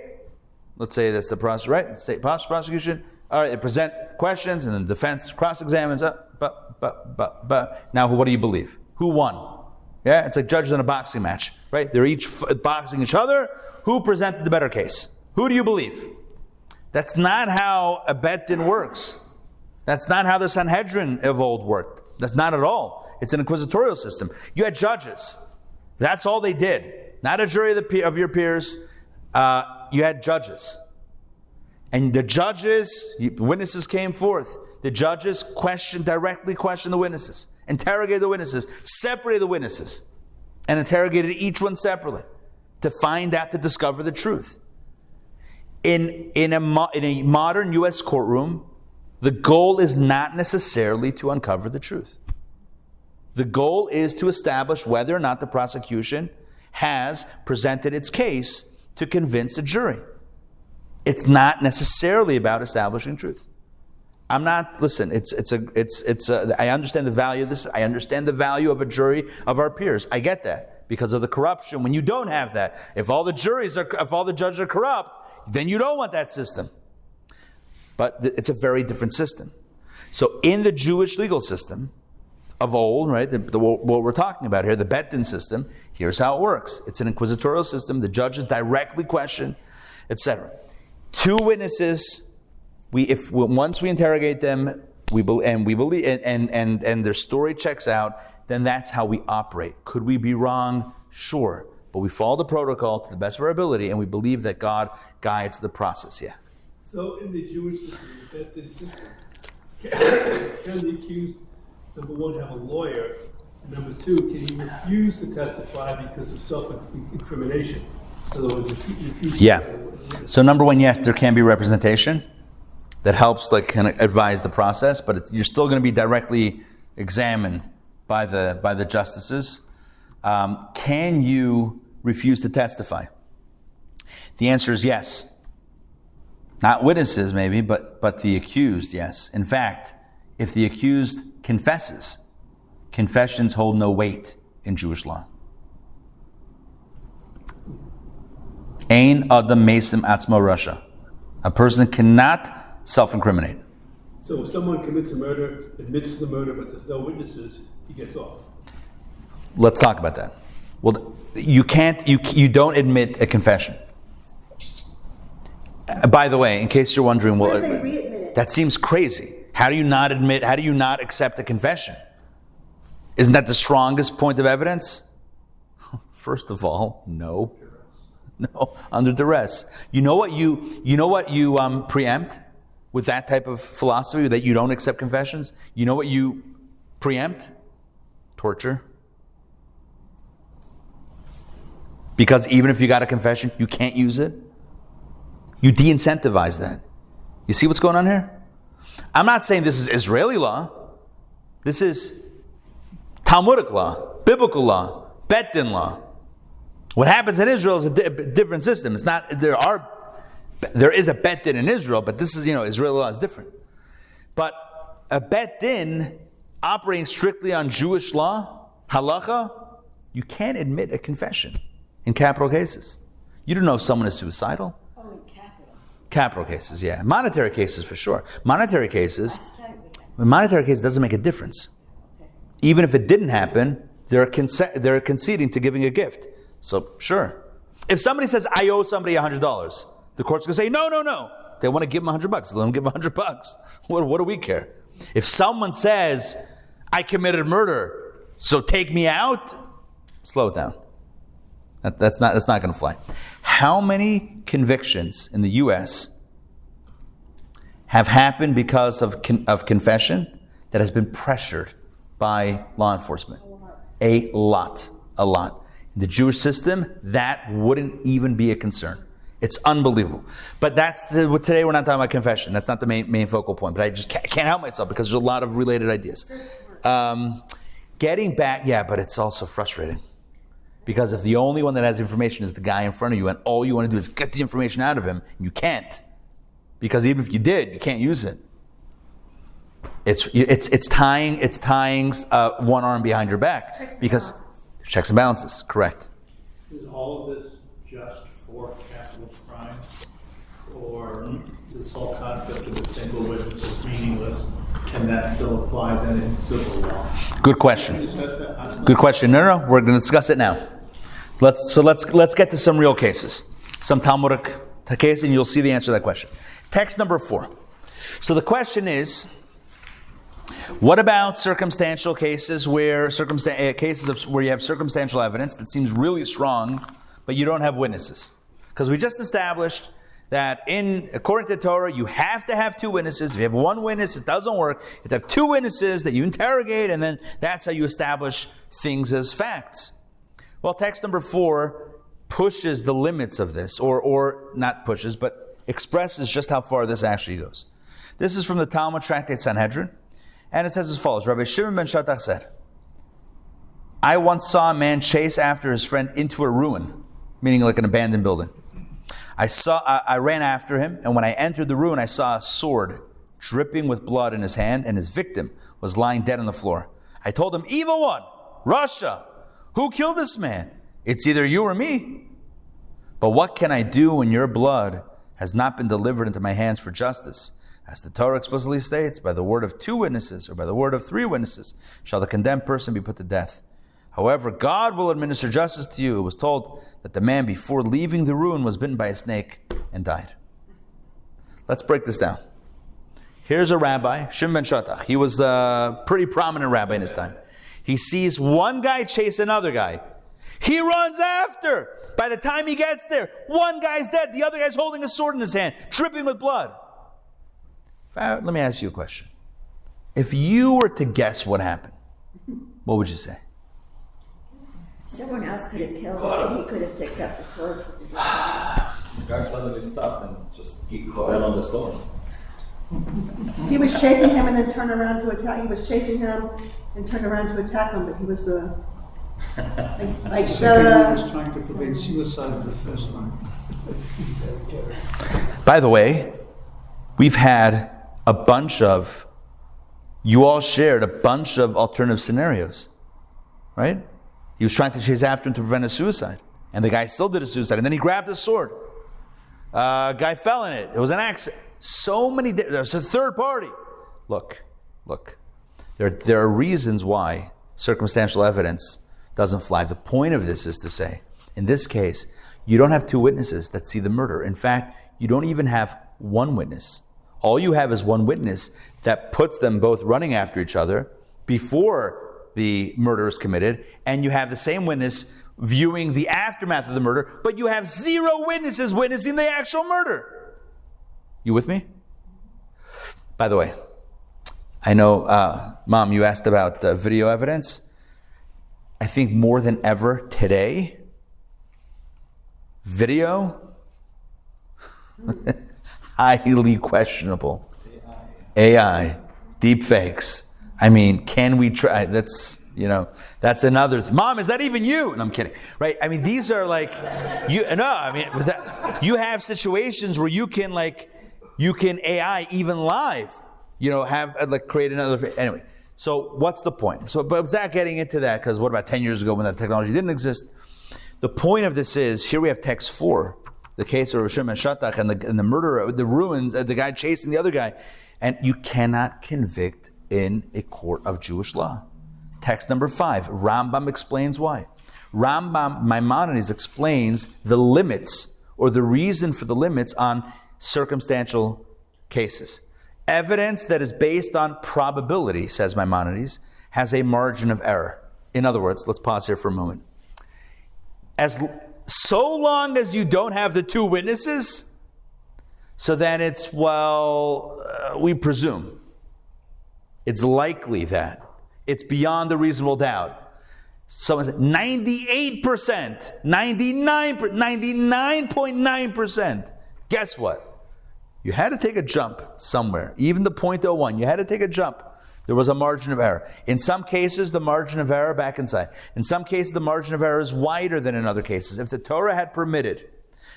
Let's say that's the process, right? The state prosecution. All right, they present questions, and then the defense cross-examines. But now, what do you believe? Who won? Yeah, it's like judges in a boxing match, right? They're each boxing each other. Who presented the better case? Who do you believe? That's not how a Bet Din works. That's not how the Sanhedrin of old worked. That's not at all. It's an inquisitorial system. You had judges. That's all they did. Not a jury of your peers. You had judges. And the judges, witnesses came forth. The judges directly questioned the witnesses, interrogated the witnesses, separated the witnesses, and interrogated each one separately to discover the truth. In a modern U.S. courtroom, the goal is not necessarily to uncover the truth. The goal is to establish whether or not the prosecution has presented its case to convince a jury. It's not necessarily about establishing truth. I understand the value of this. I understand the value of a jury of our peers. I get that because of the corruption. When you don't have that, if all the judges are corrupt, then you don't want that system. But it's a very different system. So in the Jewish legal system of old, right, what we're talking about here, the Bet Din system, here's how it works. It's an inquisitorial system. The judges directly question, etc. Two witnesses. Once we interrogate them, we believe, and their story checks out, then that's how we operate. Could we be wrong? Sure. But we follow the protocol to the best of our ability, and we believe that God guides the process. Yeah. So in the Jewish system, the Bet Din system, can the accused, number one, have a lawyer? And number two, can he refuse to testify because of self-incrimination? In other words, refuse. Yeah. So number one, yes, there can be representation that helps kind of advise the process, but you're still going to be directly examined by the justices. Can you refuse to testify? The answer is yes. Not witnesses, maybe, but the accused, yes. In fact, if the accused confesses, confessions hold no weight in Jewish law. Ein adam mesim atzmo rasha. A person cannot self-incriminate. So if someone commits a murder, admits to the murder, but there's no witnesses, he gets off. Let's talk about that. Well, you don't admit a confession. By the way, in case you're wondering, What if they re-admit it? that seems crazy. How do you not accept a confession? Isn't that the strongest point of evidence? First of all, no, under duress. You know what you preempt with that type of philosophy, that you don't accept confessions? You know what you preempt? Torture. Because even if you got a confession, you can't use it. You de-incentivize that. You see what's going on here? I'm not saying this is Israeli law. This is Talmudic law, biblical law, Bet Din law. What happens in Israel is a different system. It's not, there is a Bet Din in Israel, but this is, Israeli law is different. But a bet din operating strictly on Jewish law, halacha, you can't admit a confession in capital cases. You don't know if someone is suicidal. Oh, in capital. Capital cases, yeah. Monetary cases for sure. Monetary cases doesn't make a difference. Even if it didn't happen, they're conceding to giving a gift. So sure. If somebody says, I owe somebody $100, the court's going to say, no. They want to give them $100. Let them give $100. What do we care? If someone says, I committed murder, so take me out, slow it down. That's not going to fly. How many convictions in the U.S. have happened because of confession that has been pressured by law enforcement? A lot. In the Jewish system, that wouldn't even be a concern. It's unbelievable. But today we're not talking about confession. That's not the main focal point. But I just can't help myself because there's a lot of related ideas. Getting back, but it's also frustrating. Because if the only one that has information is the guy in front of you and all you want to do is get the information out of him, you can't. Because even if you did, you can't use it. It's tying one arm behind your back. Checks and balances, correct. Is all of this just for capital crimes? Or this whole concept of a single witness is meaningless? Can that still apply then in civil law? Good question. Good question. No. We're going to discuss it now. Let's get to some real cases. Some Talmudic case, and you'll see the answer to that question. Text number 4. So the question is, what about circumstantial cases where you have circumstantial evidence that seems really strong, but you don't have witnesses? Because we just established that according to Torah, you have to have 2 witnesses. If you have 1 witness, it doesn't work. You have to have 2 witnesses that you interrogate, and then that's how you establish things as facts. Well, text number 4 pushes the limits of this, or not pushes, but expresses just how far this actually goes. This is from the Talmud Tractate Sanhedrin, and it says as follows. Rabbi Shimon ben Shattach said, I once saw a man chase after his friend into a ruin, meaning like an abandoned building. I ran after him, and when I entered the ruin, I saw a sword dripping with blood in his hand, and his victim was lying dead on the floor. I told him, Evil one, Russia, who killed this man? It's either you or me. But what can I do when your blood has not been delivered into my hands for justice? As the Torah explicitly states, by the word of 2 witnesses, or by the word of 3 witnesses, shall the condemned person be put to death. However, God will administer justice to you. It was told that the man before leaving the ruin was bitten by a snake and died. Let's break this down. Here's a rabbi, Shimon ben Shattach. He was a pretty prominent rabbi in his time. He sees one guy chase another guy. He runs after. By the time he gets there, one guy's dead. The other guy's holding a sword in his hand, dripping with blood. Let me ask you a question. If you were to guess what happened, what would you say? Someone else could have killed him, and he could have picked up the sword for the guy. The guy suddenly stopped and just fell on the sword. He was chasing him and then turned around to attack. He was chasing him and turned around to attack him, but he was the second one was trying to prevent suicide of the first one. By the way, we've had you all shared a bunch of alternative scenarios, right? He was trying to chase after him to prevent a suicide. And the guy still did a suicide. And then he grabbed his sword. Guy fell in it. It was an accident. There's a third party. Look. There are reasons why circumstantial evidence doesn't fly. The point of this is to say, in this case, you don't have 2 witnesses that see the murder. In fact, you don't even have 1 witness. All you have is 1 witness that puts them both running after each other before the murder is committed, and you have the same witness viewing the aftermath of the murder, but you have 0 witnesses witnessing the actual murder. You with me? By the way, I know, Mom, you asked about video evidence. I think more than ever today, video, highly questionable. AI, deep fakes. I mean, can we try? That's another Mom, is that even you? And I'm kidding, right? I mean, these are you have situations where you can AI even live. create another. Anyway, so what's the point? So, but without getting into that, because what about 10 years ago when that technology didn't exist? The point of this is, here we have text 4, the case of Rosh and Shatach and the murderer, the ruins, the guy chasing the other guy. And you cannot convict in a court of Jewish law. Text number 5, Rambam explains why. Rambam Maimonides explains the limits, or the reason for the limits on circumstantial cases. Evidence that is based on probability, says Maimonides, has a margin of error. In other words, let's pause here for a moment. So long as you don't have the 2 witnesses, so then it's, we presume. It's likely that. It's beyond a reasonable doubt. Someone said 98%, 99.9%. Guess what? You had to take a jump somewhere. Even the 0.01, you had to take a jump. There was a margin of error. In some cases, the margin of error back inside. In some cases, the margin of error is wider than in other cases. If the Torah had permitted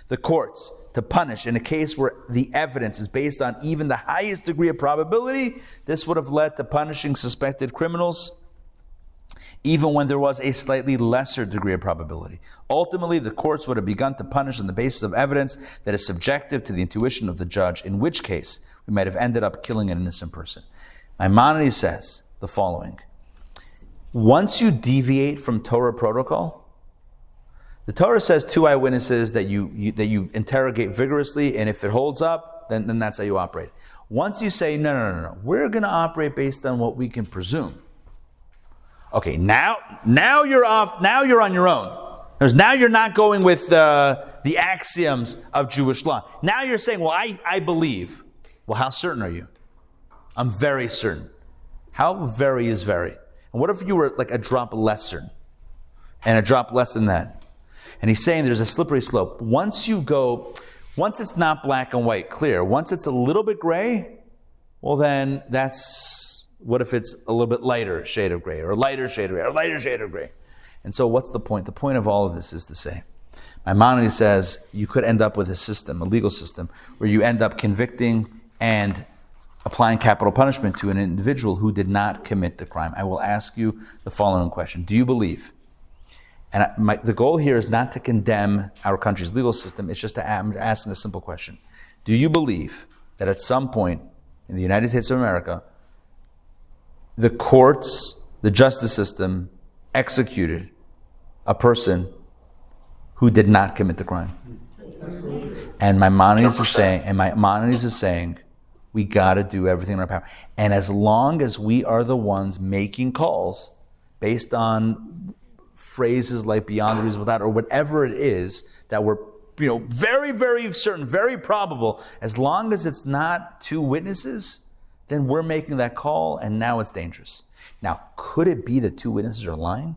the courts to punish in a case where the evidence is based on even the highest degree of probability, this would have led to punishing suspected criminals even when there was a slightly lesser degree of probability. Ultimately, the courts would have begun to punish on the basis of evidence that is subjective to the intuition of the judge, in which case we might have ended up killing an innocent person. Maimonides says the following: once you deviate from Torah protocol, the Torah says 2 eyewitnesses that you interrogate vigorously, and if it holds up, then that's how you operate. Once you say, no, we're going to operate based on what we can presume. Okay, now you're off. Now you're on your own. Now you're not going with the axioms of Jewish law. Now you're saying, well, I believe. Well, how certain are you? I'm very certain. How very is very? And what if you were like a drop less certain? And a drop less than that? And he's saying there's a slippery slope. Once it's not black and white, clear, once it's a little bit gray, well then what if it's a little bit lighter shade of gray, or a lighter shade of gray, or a lighter shade of gray? And so what's the point? The point of all of this is to say, Maimonides says you could end up with a legal system, where you end up convicting and applying capital punishment to an individual who did not commit the crime. I will ask you the following question. Do you believe? And the goal here is not to condemn our country's legal system. It's just to ask a simple question. Do you believe that at some point in the United States of America, the courts, the justice system, executed a person who did not commit the crime? And Maimonides is saying, we got to do everything in our power. And as long as we are the ones making calls based on phrases like beyond a reasonable doubt, or whatever it is that we're very, very certain, very probable, as long as it's not 2 witnesses, then we're making that call, and now it's dangerous. Now, could it be that 2 witnesses are lying?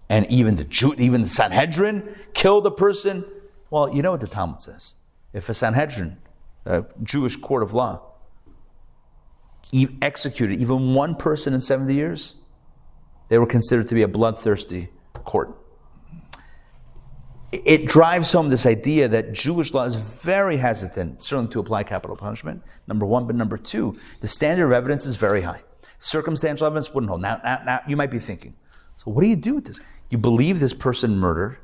And even the Sanhedrin killed a person? Well, you know what the Talmud says. If a Sanhedrin, a Jewish court of law, executed even 1 person in 70 years, they were considered to be a bloodthirsty court. It drives home this idea that Jewish law is very hesitant, certainly to apply capital punishment, number 1, but number 2, the standard of evidence is very high. Circumstantial evidence wouldn't hold. Now you might be thinking, so what do you do with this? You believe this person murdered,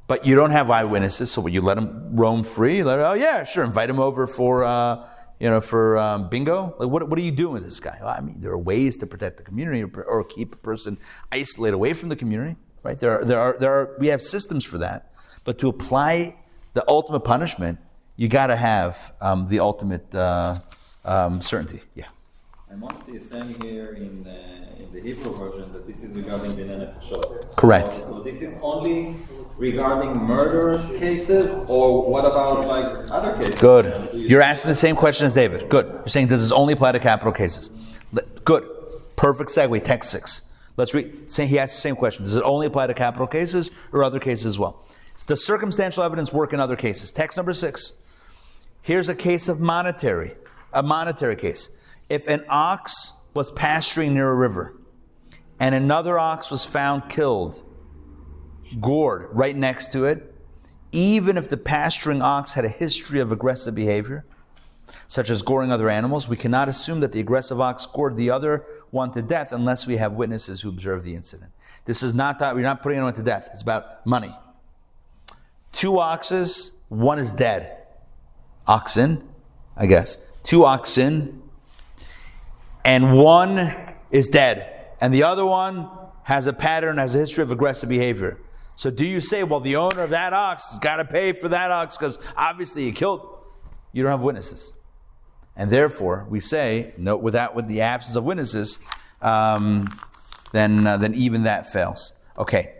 but you don't have eyewitnesses, so you let him roam free? Invite him over for bingo. Like, what are you doing with this guy? Well, I mean, there are ways to protect the community or keep a person isolated away from the community, right? We have systems for that. But to apply the ultimate punishment, you got to have the ultimate certainty. Yeah. Maimonides is saying here in the Hebrew version that this is regarding the nefashot. Correct. So this is only regarding murderous cases, or what about like other cases? Good. You're asking the same question as David. Good. You're saying, does this only apply to capital cases? Good. Perfect segue. Text 6. Let's read. He asked the same question. Does it only apply to capital cases or other cases as well? Does circumstantial evidence work in other cases? Text number 6. Here's a case of a monetary case. If an ox was pasturing near a river and another ox was found killed, gored right next to it, even if the pasturing ox had a history of aggressive behavior. such as goring other animals, we cannot assume that the aggressive ox gored the other one to death unless we have witnesses who observe the incident. This is not that we're not putting anyone to death. It's about money. 2 oxes, one is dead. Oxen, I guess. 2 oxen, and one is dead. And the other one has a pattern, has a history of aggressive behavior. So do you say, well, the owner of that ox has got to pay for that ox because obviously he killed? You don't have witnesses. And therefore, we say, no, with the absence of witnesses, then even that fails. Okay.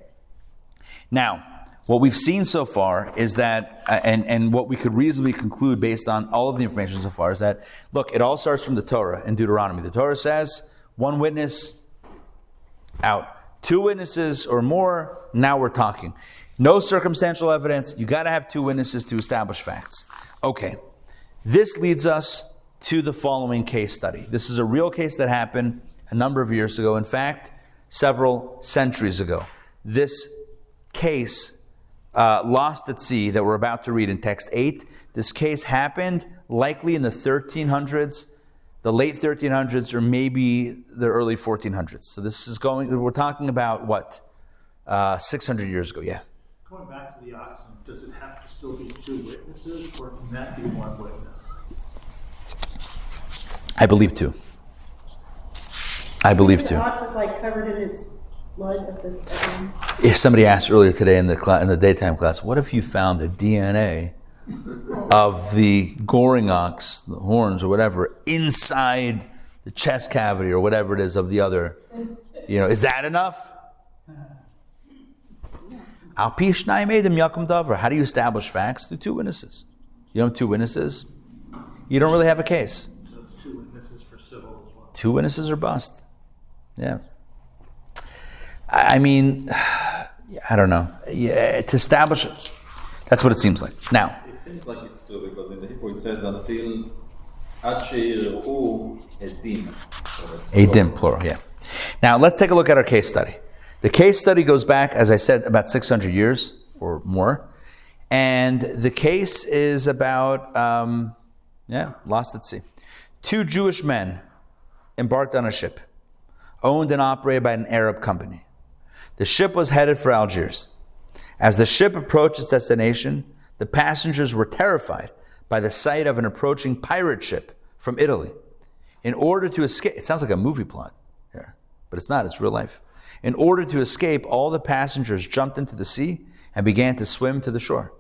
Now, what we've seen so far is that, and what we could reasonably conclude based on all of the information so far is that, look, it all starts from the Torah in Deuteronomy. The Torah says, 1 witness, out. 2 witnesses or more, now we're talking. No circumstantial evidence, you got to have 2 witnesses to establish facts. Okay. This leads us to the following case study. This is a real case that happened a number of years ago. In fact, several centuries ago. This case, lost at sea, that we're about to read in text 8, this case happened likely in the 1300s, the late 1300s, or maybe the early 1400s. So this is we're talking about what? 600 years ago, yeah. Going back to the oxen, does it have to still be 2 witnesses, or can that be 1 witness? I believe 2. I believe 2. The ox is like covered in its blood at the If somebody asked earlier today in the daytime class, what if you found the DNA of the goring ox, the horns or whatever, inside the chest cavity or whatever it is of the other? Is that enough? How do you establish facts? Through 2 witnesses. You don't have 2 witnesses, you don't really have a case. So it's 2 witnesses for civil as well. 2 witnesses or bust. Yeah. I mean, I don't know. Yeah, to establish it, that's what it seems like. Now, it seems like it's 2 because in the Hebrew it says until ad she'yir'u edim. edim, plural, yeah. Now, let's take a look at our case study. The case study goes back, as I said, about 600 years or more. And the case is about, lost at sea. 2 Jewish men embarked on a ship, owned and operated by an Arab company. The ship was headed for Algiers. As the ship approached its destination, the passengers were terrified by the sight of an approaching pirate ship from Italy. In order to escape, it sounds like a movie plot here, but it's not, it's real life. In order to escape, all the passengers jumped into the sea and began to swim to the shore.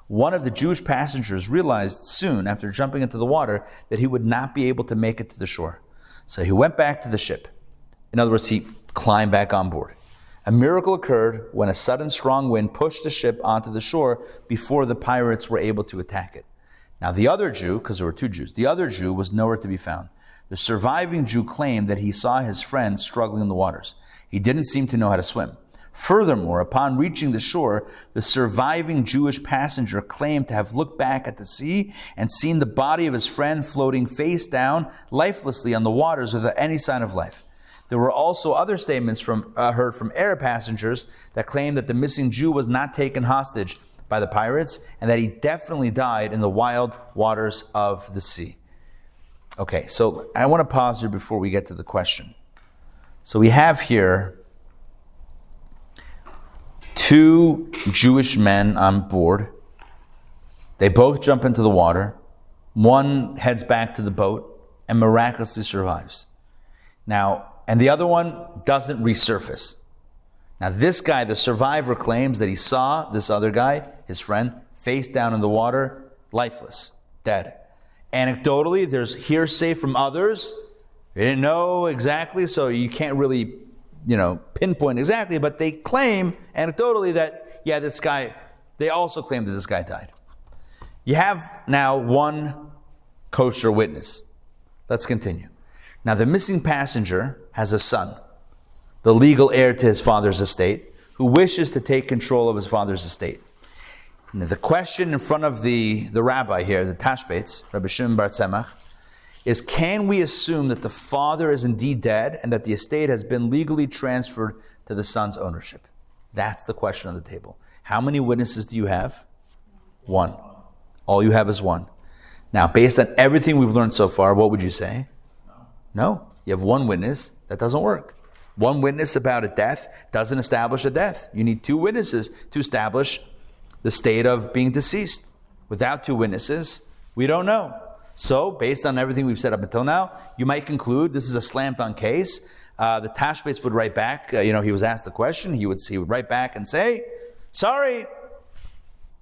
One of the Jewish passengers realized soon after jumping into the water that he would not be able to make it to the shore. So he went back to the ship. In other words, he climbed back on board. A miracle occurred when a sudden strong wind pushed the ship onto the shore before the pirates were able to attack it. Now the other Jew, because there were 2 Jews, the other Jew was nowhere to be found. The surviving Jew claimed that he saw his friend struggling in the waters. He didn't seem to know how to swim. Furthermore, upon reaching the shore, the surviving Jewish passenger claimed to have looked back at the sea and seen the body of his friend floating face down, lifelessly on the waters without any sign of life. There were also other statements heard from Arab passengers that claimed that the missing Jew was not taken hostage by the pirates and that he definitely died in the wild waters of the sea. Okay, so I want to pause here before we get to the question. So we have here 2 Jewish men on board. They both jump into the water. One heads back to the boat and miraculously survives. Now, and the other one doesn't resurface. Now this guy, the survivor, claims that he saw this other guy, his friend, face down in the water, lifeless, dead. Anecdotally, there's hearsay from others. They didn't know exactly, so you can't really, pinpoint exactly, but they claim anecdotally that, this guy, they also claim that this guy died. You have now 1 kosher witness. Let's continue. Now, the missing passenger has a son, the legal heir to his father's estate, who wishes to take control of his father's estate. Now, the question in front of the rabbi here, the Tashbetz, Rabbi Shimon bar Tzemach, is can we assume that the father is indeed dead and that the estate has been legally transferred to the son's ownership? That's the question on the table. How many witnesses do you have? 1. All you have is 1. Now, based on everything we've learned so far, what would you say? No. You have one witness. That doesn't work. One witness about a death doesn't establish a death. You need two witnesses to establish the state of being deceased. Without two witnesses, we don't know. So, based on everything we've said up until now, you might conclude this is a slam-dunk case. The Tashbetz would write back, he was asked a question, he would write back and say, sorry,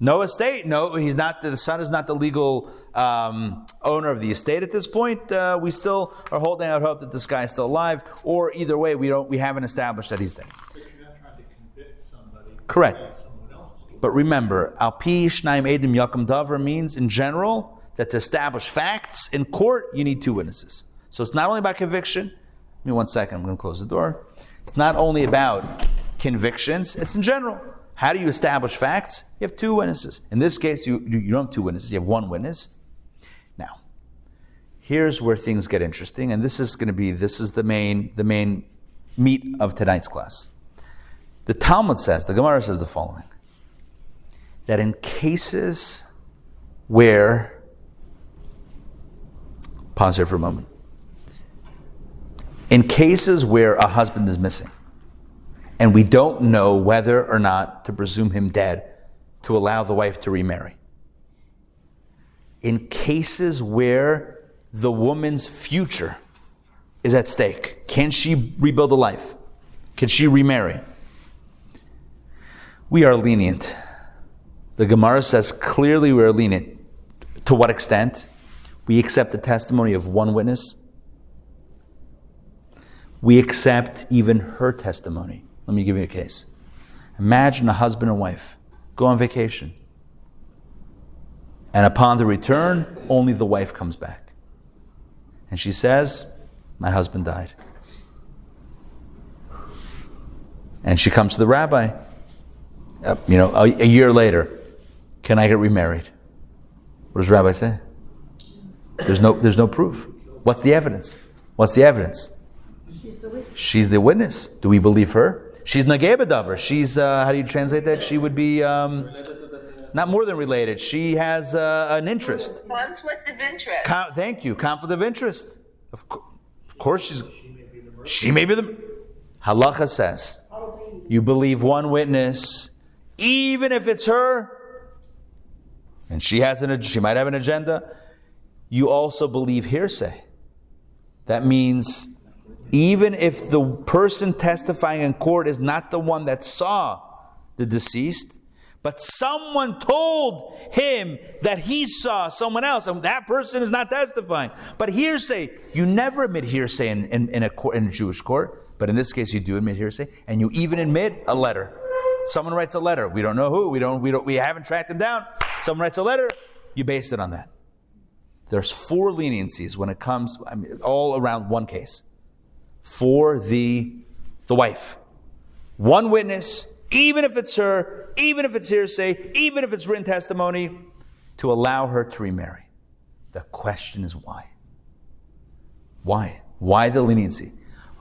no estate. No, he's not. The son is not the legal owner of the estate at this point. We still are holding out hope that this guy is still alive. Or either way, we haven't established that he's dead. But you're not trying to convict somebody. Correct. Someone else's case. But remember, al pi shnaim edim yakum davar means in general that to establish facts in court you need two witnesses. So it's not only about conviction. Give me 1 second. I'm going to close the door. It's not only about convictions. It's in general. How do you establish facts? You have two witnesses. In this case, you don't have two witnesses. You have one witness. Now, here's where things get interesting, and this is the main meat of tonight's class. The Talmud says, the Gemara says the following, that in cases where, pause here for a moment, in cases where a husband is missing, and we don't know whether or not to presume him dead to allow the wife to remarry. In cases where the woman's future is at stake, can she rebuild a life? Can she remarry? We are lenient. The Gemara says clearly we are lenient. To what extent? We accept the testimony of one witness. We accept even her testimony. Let me give you a case. Imagine a husband and wife go on vacation. And upon the return, only the wife comes back. And she says, my husband died. And she comes to the rabbi, a year later, can I get remarried? What does the rabbi say? There's no proof. What's the evidence? She's the witness. Do we believe her? She's nageh b'davar. She's, how do you translate that? She would be, not more than related. She has an interest. Conflict of interest. Thank you. Conflict of interest. Of course she may be the... Halacha says, you believe one witness, even if it's her, and she might have an agenda, you also believe hearsay. That means even if the person testifying in court is not the one that saw the deceased, but someone told him that he saw someone else, and that person is not testifying. But hearsay, you never admit hearsay in a Jewish court, but in this case you do admit hearsay, and you even admit a letter. Someone writes a letter. We don't know who. We haven't tracked him down. Someone writes a letter. You base it on that. There's 4 leniencies when it comes, all around one case. For the wife. One witness, even if it's her, even if it's hearsay, even if it's written testimony, to allow her to remarry. The question is why? Why? Why the leniency?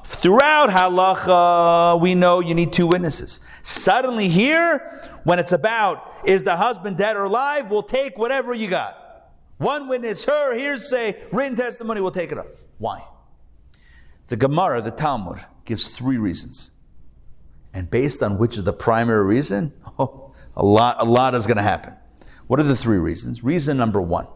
Throughout halacha, we know you need 2 witnesses. Suddenly here, when it's about, is the husband dead or alive, we'll take whatever you got. One witness, her, hearsay, written testimony, we'll take it up. Why? The Gemara, the Talmud, gives 3 reasons. And based on which is the primary reason, a lot is going to happen. What are the 3 reasons? Reason number 1.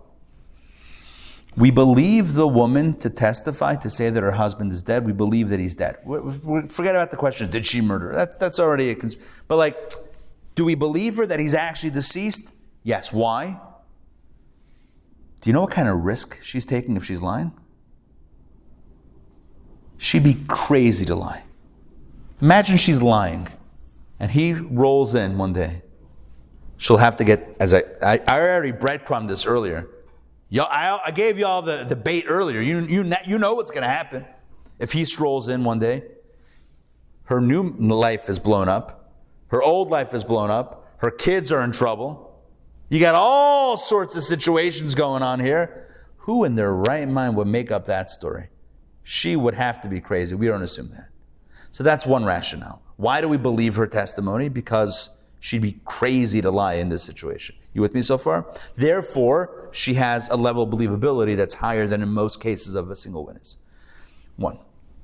We believe the woman to testify, to say that her husband is dead. We believe that he's dead. Forget about the question, did she murder? That's already but do we believe her that he's actually deceased? Yes. Why? Do you know what kind of risk she's taking if she's lying? She'd be crazy to lie. Imagine she's lying, and he rolls in one day. She'll have to get, as I already breadcrumbed this earlier. I gave y'all the bait earlier. You know what's going to happen. If he strolls in one day, her new life is blown up. Her old life is blown up. Her kids are in trouble. You got all sorts of situations going on here. Who in their right mind would make up that story? She would have to be crazy. We don't assume that. So that's one rationale. Why do we believe her testimony? Because she'd be crazy to lie in this situation. You with me so far? Therefore, she has a level of believability that's higher than in most cases of a single witness. One.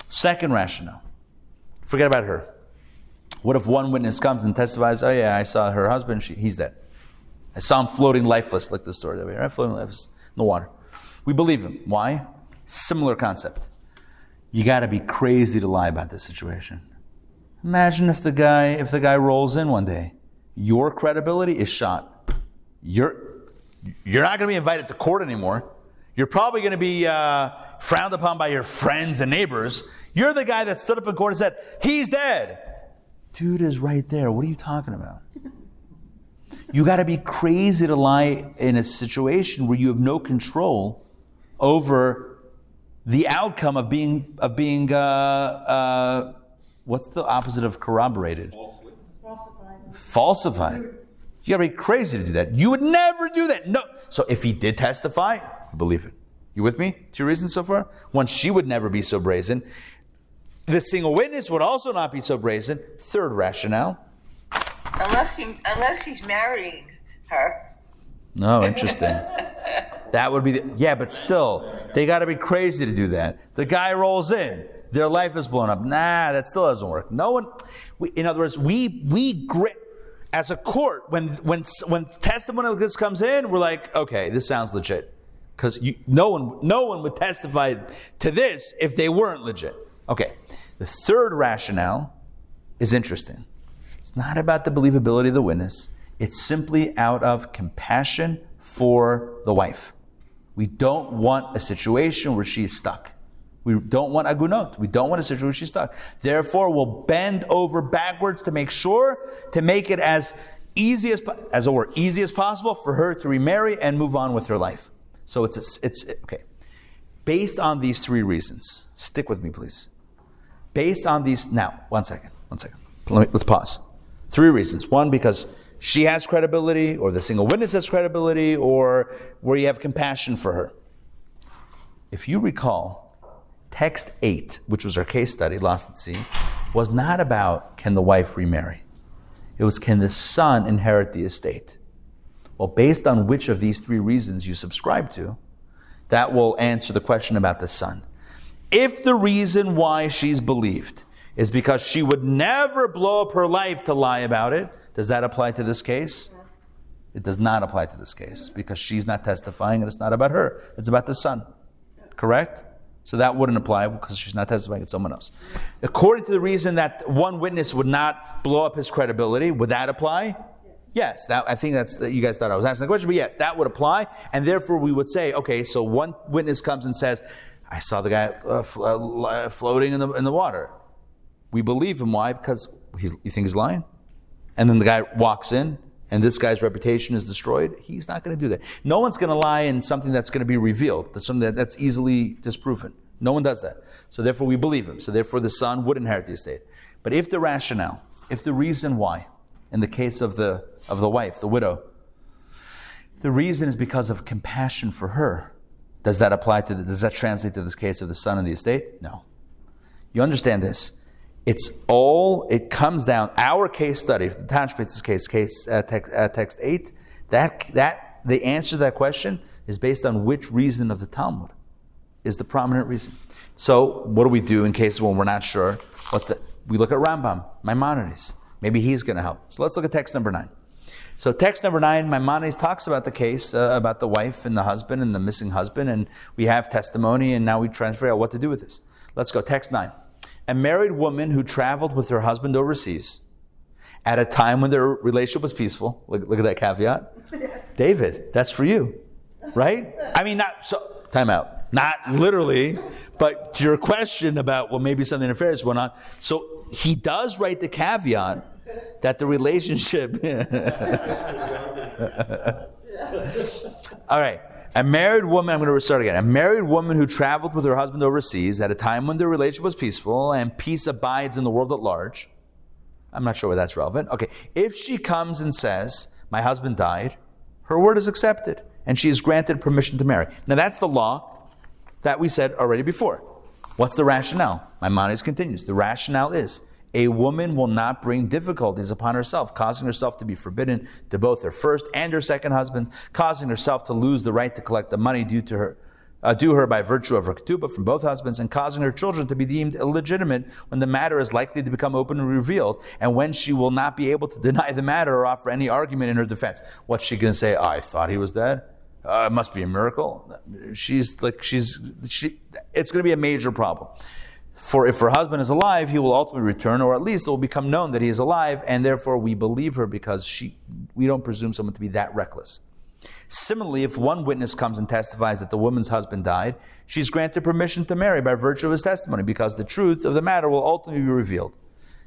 Second rationale. Forget about her. What if one witness comes and testifies, oh yeah, I saw her husband, he's dead. I saw him floating lifeless, like the story that we heard, floating lifeless in the water. We believe him. Why? Similar concept. You got to be crazy to lie about this situation. Imagine if the guy rolls in one day, your credibility is shot. You're not going to be invited to court anymore. You're probably going to be frowned upon by your friends and neighbors. You're the guy that stood up in court and said, he's dead. Dude is right there. What are you talking about? You got to be crazy to lie in a situation where you have no control over the outcome of being what's the opposite of corroborated? Falsified. You got to be crazy to do that. You would never do that. No. So if he did testify, I believe it. You with me? 2 reasons so far? One, she would never be so brazen. The single witness would also not be so brazen. Third rationale. Unless he's marrying her. No, interesting. That would be but still, they got to be crazy to do that. The guy rolls in, their life is blown up. Nah, that still doesn't work. No one. In other words, we grit as a court when testimony like this comes in. We're like, okay, this sounds legit, because no one would testify to this if they weren't legit. Okay, the third rationale is interesting. It's not about the believability of the witness. It's simply out of compassion for the wife. We don't want a situation where she's stuck. We don't want agunot. We don't want a situation where she's stuck. Therefore, we'll bend over backwards to make sure to make it as easy as possible for her to remarry and move on with her life. So it's okay. Based on these 3 reasons, stick with me, please. Based on these, now, one second. Let's pause. 3 reasons. 1, because she has credibility, or the single witness has credibility, or where you have compassion for her. If you recall, text 8, which was our case study, Lost at Sea, was not about can the wife remarry. It was can the son inherit the estate. Well, based on which of these 3 reasons you subscribe to, that will answer the question about the son. If the reason why she's believed is because she would never blow up her life to lie about it, does that apply to this case? It does not apply to this case, because she's not testifying and it's not about her. It's about the son. Correct? So that wouldn't apply because she's not testifying, it's someone else. According to the reason that one witness would not blow up his credibility, would that apply? Yes. I think you guys thought I was asking the question, but yes, that would apply. And therefore we would say, okay, so one witness comes and says, I saw the guy floating in the water. We believe him. Why? Because you think he's lying? And then the guy walks in, and this guy's reputation is destroyed. He's not going to do that. No one's going to lie in something that's going to be revealed. That's something that's easily disproven. No one does that. So therefore we believe him. So therefore the son would inherit the estate. But if the rationale, if the reason why, in the case of the wife, the widow, the reason is because of compassion for her, does that translate to this case of the son and the estate? No. You understand this? It comes down, our case study, the Tanshpitz's case, text 8, that the answer to that question is based on which reason of the Talmud is the prominent reason. So what do we do in cases when we're not sure? We look at Rambam, Maimonides. Maybe he's going to help. So let's look at text number 9. So text number 9, Maimonides talks about the case, about the wife and the husband and the missing husband, and we have testimony, and now we try to figure out what to do with this. Let's go, text 9. A married woman who traveled with her husband overseas at a time when their relationship was peaceful. Look at that caveat. David, that's for you, right? I mean, time out. Not literally, but to your question about, well, maybe something nefarious went on. So he does write the caveat that the relationship... All right. A married woman, I'm going to start again. A married woman who traveled with her husband overseas at a time when their relationship was peaceful and peace abides in the world at large. I'm not sure why that's relevant. Okay. If she comes and says, my husband died, her word is accepted and she is granted permission to marry. Now that's the law that we said already before. What's the rationale? Maimonides continues. The rationale is, A woman will not bring difficulties upon herself, causing herself to be forbidden to both her first and her second husband, causing herself to lose the right to collect the money due her by virtue of her ketubah from both husbands, and causing her children to be deemed illegitimate when the matter is likely to become openly revealed, and when she will not be able to deny the matter or offer any argument in her defense. What's she going to say? I thought he was dead. It must be a miracle. It's going to be a major problem. For if her husband is alive, he will ultimately return, or at least it will become known that he is alive, and therefore we believe her because we don't presume someone to be that reckless. Similarly, if one witness comes and testifies that the woman's husband died, she's granted permission to marry by virtue of his testimony, because the truth of the matter will ultimately be revealed.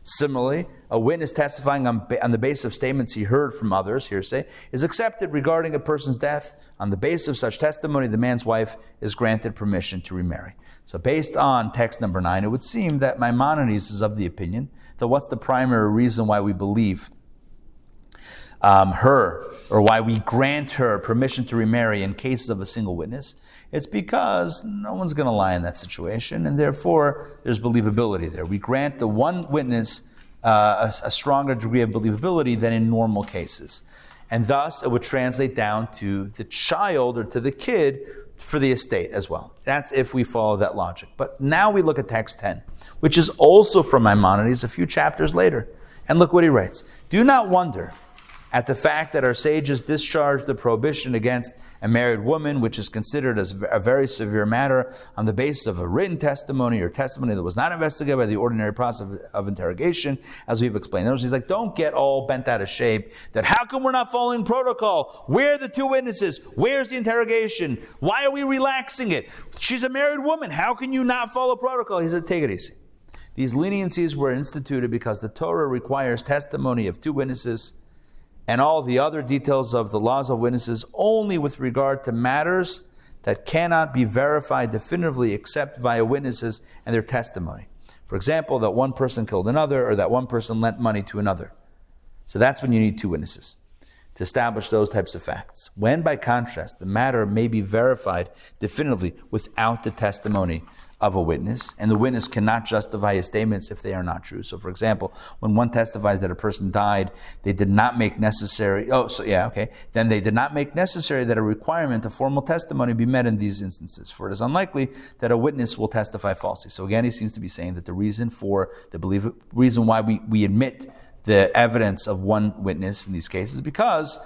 Similarly, a witness testifying on the basis of statements he heard from others, hearsay, is accepted regarding a person's death. On the basis of such testimony, the man's wife is granted permission to remarry. So based on text number 9, it would seem that Maimonides is of the opinion that what's the primary reason why we believe her, or why we grant her permission to remarry in cases of a single witness? It's because no one's going to lie in that situation, and therefore there's believability there. We grant the one witness a stronger degree of believability than in normal cases. And thus it would translate down to the child or to the kid for the estate as well. That's if we follow that logic. But now we look at text 10, which is also from Maimonides a few chapters later. And look what he writes. Do not wonder at the fact that our sages discharged the prohibition against a married woman, which is considered as a very severe matter, on the basis of a written testimony or testimony that was not investigated by the ordinary process of interrogation, as we've explained. He's like, don't get all bent out of shape that how come we're not following protocol? Where are the two witnesses? Where's the interrogation? Why are we relaxing it? She's a married woman. How can you not follow protocol? He said, take it easy. These leniencies were instituted because the Torah requires testimony of two witnesses and all the other details of the laws of witnesses only with regard to matters that cannot be verified definitively except via witnesses and their testimony. For example, that one person killed another, or that one person lent money to another. So that's when you need two witnesses to establish those types of facts. When, by contrast, the matter may be verified definitively without the testimony of a witness, and the witness cannot justify his statements if they are not true. So, for example, when one testifies that a person died, they did not make necessary, then they did not make necessary that a requirement of formal testimony be met in these instances, for it is unlikely that a witness will testify falsely. So again, he seems to be saying that the reason why we admit the evidence of one witness in these cases is because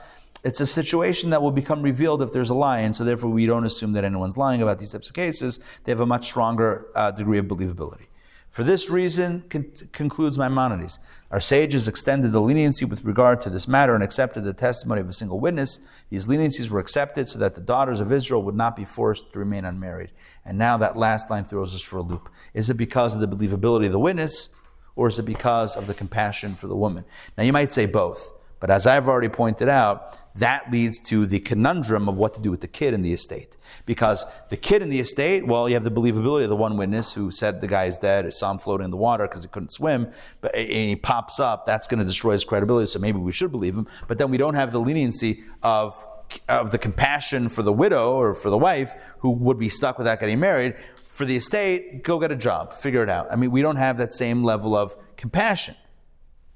it's a situation that will become revealed if there's a lie, and so therefore we don't assume that anyone's lying about these types of cases. They have a much stronger degree of believability. For this reason, concludes Maimonides, our sages extended the leniency with regard to this matter and accepted the testimony of a single witness. These leniencies were accepted so that the daughters of Israel would not be forced to remain unmarried. And now that last line throws us for a loop. Is it because of the believability of the witness, or is it because of the compassion for the woman? Now you might say both. But as I've already pointed out, that leads to the conundrum of what to do with the kid in the estate. Because the kid in the estate, well, you have the believability of the one witness who said the guy is dead, or saw him floating in the water because he couldn't swim, and he pops up. That's going to destroy his credibility, so maybe we should believe him. But then we don't have the leniency of the compassion for the widow or for the wife who would be stuck without getting married. For the estate, go get a job, figure it out. I mean, we don't have that same level of compassion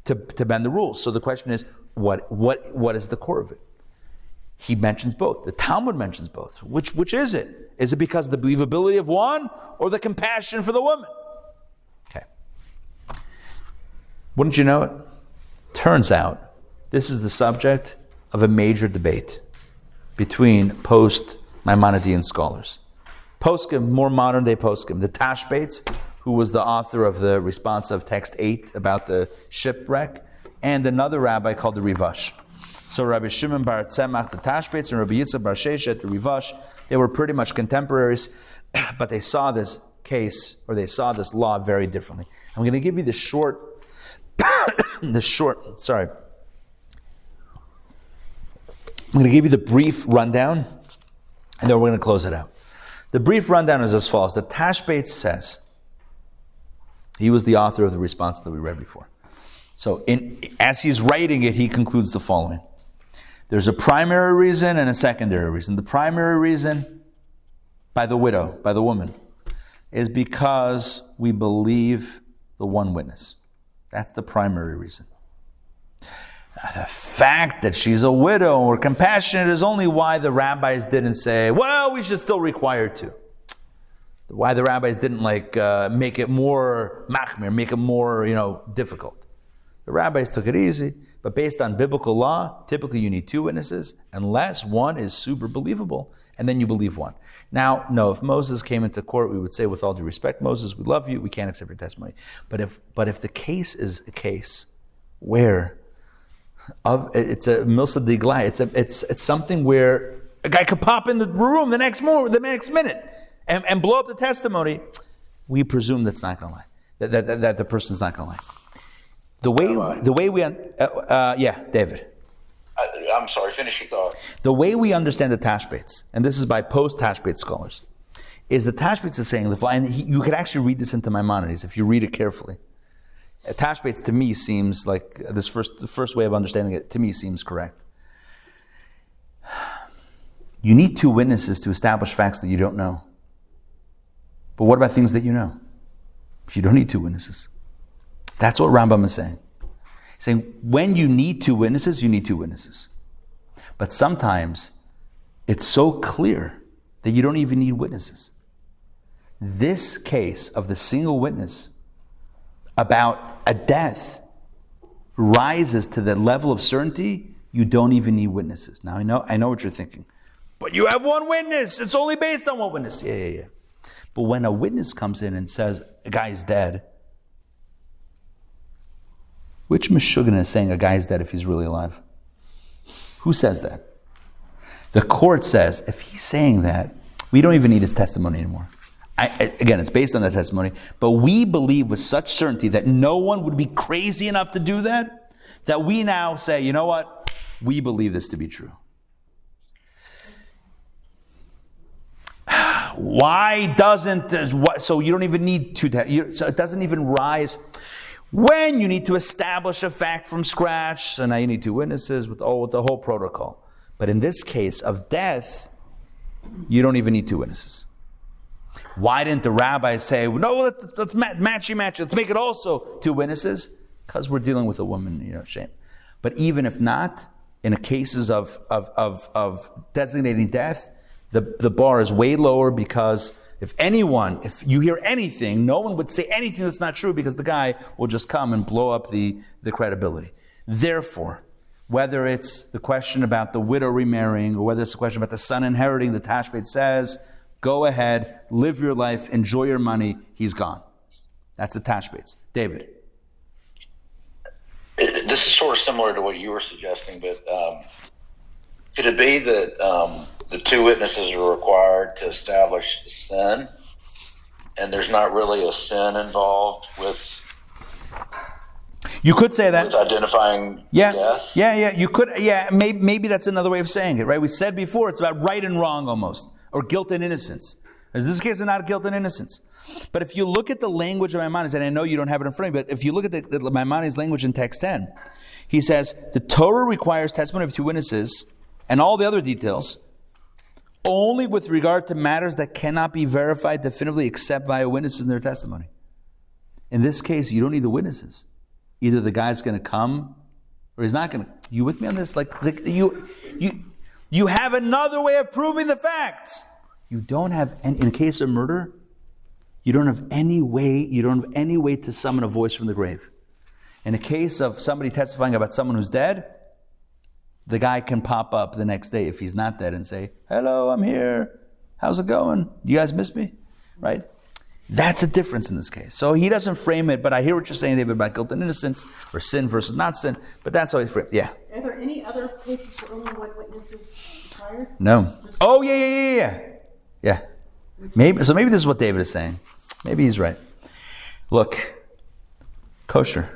to bend the rules. So the question is, what is the core of it? He mentions both. The Talmud mentions both. Which is it? Is it because of the believability of one or the compassion for the woman? Okay. Wouldn't you know it? Turns out this is the subject of a major debate between post-Maimonidean scholars. Poskim, more modern day poskim. The Tashbates, who was the author of the response of text 8 about the shipwreck, and another rabbi called the Rivash. So Rabbi Shimon bar Tzemach, the Tashbates, and Rabbi Yitzchak bar Sheshet, the Rivash, they were pretty much contemporaries, but they saw this case, or they saw this law very differently. I'm going to give you the short, I'm going to give you the brief rundown, and then we're going to close it out. The brief rundown is as follows. The Tashbates says, he was the author of the response that we read before. So as he's writing it, he concludes the following. There's a primary reason and a secondary reason. The primary reason, by the widow, by the woman, is because we believe the one witness. That's the primary reason. The fact that she's a widow or compassionate is only why the rabbis didn't say, well, we should still require to. Why the rabbis didn't make it more machmir, make it more, difficult. The rabbis took it easy, but based on biblical law, typically you need 2 witnesses, unless one is super believable, and then you believe one. Now, no, if Moses came into court, we would say, with all due respect, Moses, we love you, we can't accept your testimony. But if the case is a case where it's a milsa diglai, it's something where a guy could pop in the room the next minute and blow up the testimony, we presume that's not going to lie, that the person's not going to lie. The way we David. I'm sorry, finish your thought. The way we understand the Tashbates, and this is by post-Tashbate scholars, is the Tashbates is saying, and you could actually read this into Maimonides if you read it carefully. Tashbates to me seems like the first way of understanding it to me seems correct. You need 2 witnesses to establish facts that you don't know. But what about things that you know? You don't need 2 witnesses. That's what Rambam is saying. He's saying when you need 2 witnesses, you need 2 witnesses. But sometimes it's so clear that you don't even need witnesses. This case of the single witness about a death rises to the level of certainty, you don't even need witnesses. Now I know what you're thinking. But you have 1 witness. It's only based on 1 witness. Yeah. But when a witness comes in and says a guy's dead, which Meshuggah is saying a guy's dead if he's really alive? Who says that? The court says, if he's saying that, we don't even need his testimony anymore. Again, it's based on that testimony, but we believe with such certainty that no one would be crazy enough to do that we now say, you know what? We believe this to be true. Why doesn't, so you don't even need so it doesn't even rise. When you need to establish a fact from scratch, so now you need 2 witnesses with the whole protocol. But in this case of death, you don't even need 2 witnesses. Why didn't the rabbis say, no, let's matchy, let's make it also 2 witnesses? Because we're dealing with a woman, shame. But even if not, in the cases of designating death, the bar is way lower, because if you hear anything, no one would say anything that's not true, because the guy will just come and blow up the credibility. Therefore, whether it's the question about the widow remarrying, or whether it's the question about the son inheriting, the Tashbate says, go ahead, live your life, enjoy your money, he's gone. That's the Tashbates. David. This is sort of similar to what you were suggesting, but could it be that the 2 witnesses are required to establish sin, and there's not really a sin involved with? You could say that. With identifying death? Yeah. You could. Yeah, maybe that's another way of saying it, right? We said before it's about right and wrong almost, or guilt and innocence. In this case, it's not guilt and innocence. But if you look at the language of Maimonides, and I know you don't have it in front of you, but if you look at the Maimonides language in text 10, he says the Torah requires testimony of 2 witnesses and all the other details only with regard to matters that cannot be verified definitively except via witnesses in their testimony. In this case, you don't need the witnesses. Either the guy's going to come or he's not going to. You with me on this? You have another way of proving the facts. You don't have, in a case of murder, you don't have any way to summon a voice from the grave. In a case of somebody testifying about someone who's dead, the guy can pop up the next day if he's not dead and say, hello, I'm here. How's it going? You guys miss me? Right? That's a difference in this case. So he doesn't frame it, but I hear what you're saying, David, about guilt and innocence, or sin versus not sin, but that's how he frames it. Yeah. Are there any other cases where only 1 witness is required? No. Oh, yeah. Yeah. Maybe this is what David is saying. Maybe he's right. Look, kosher.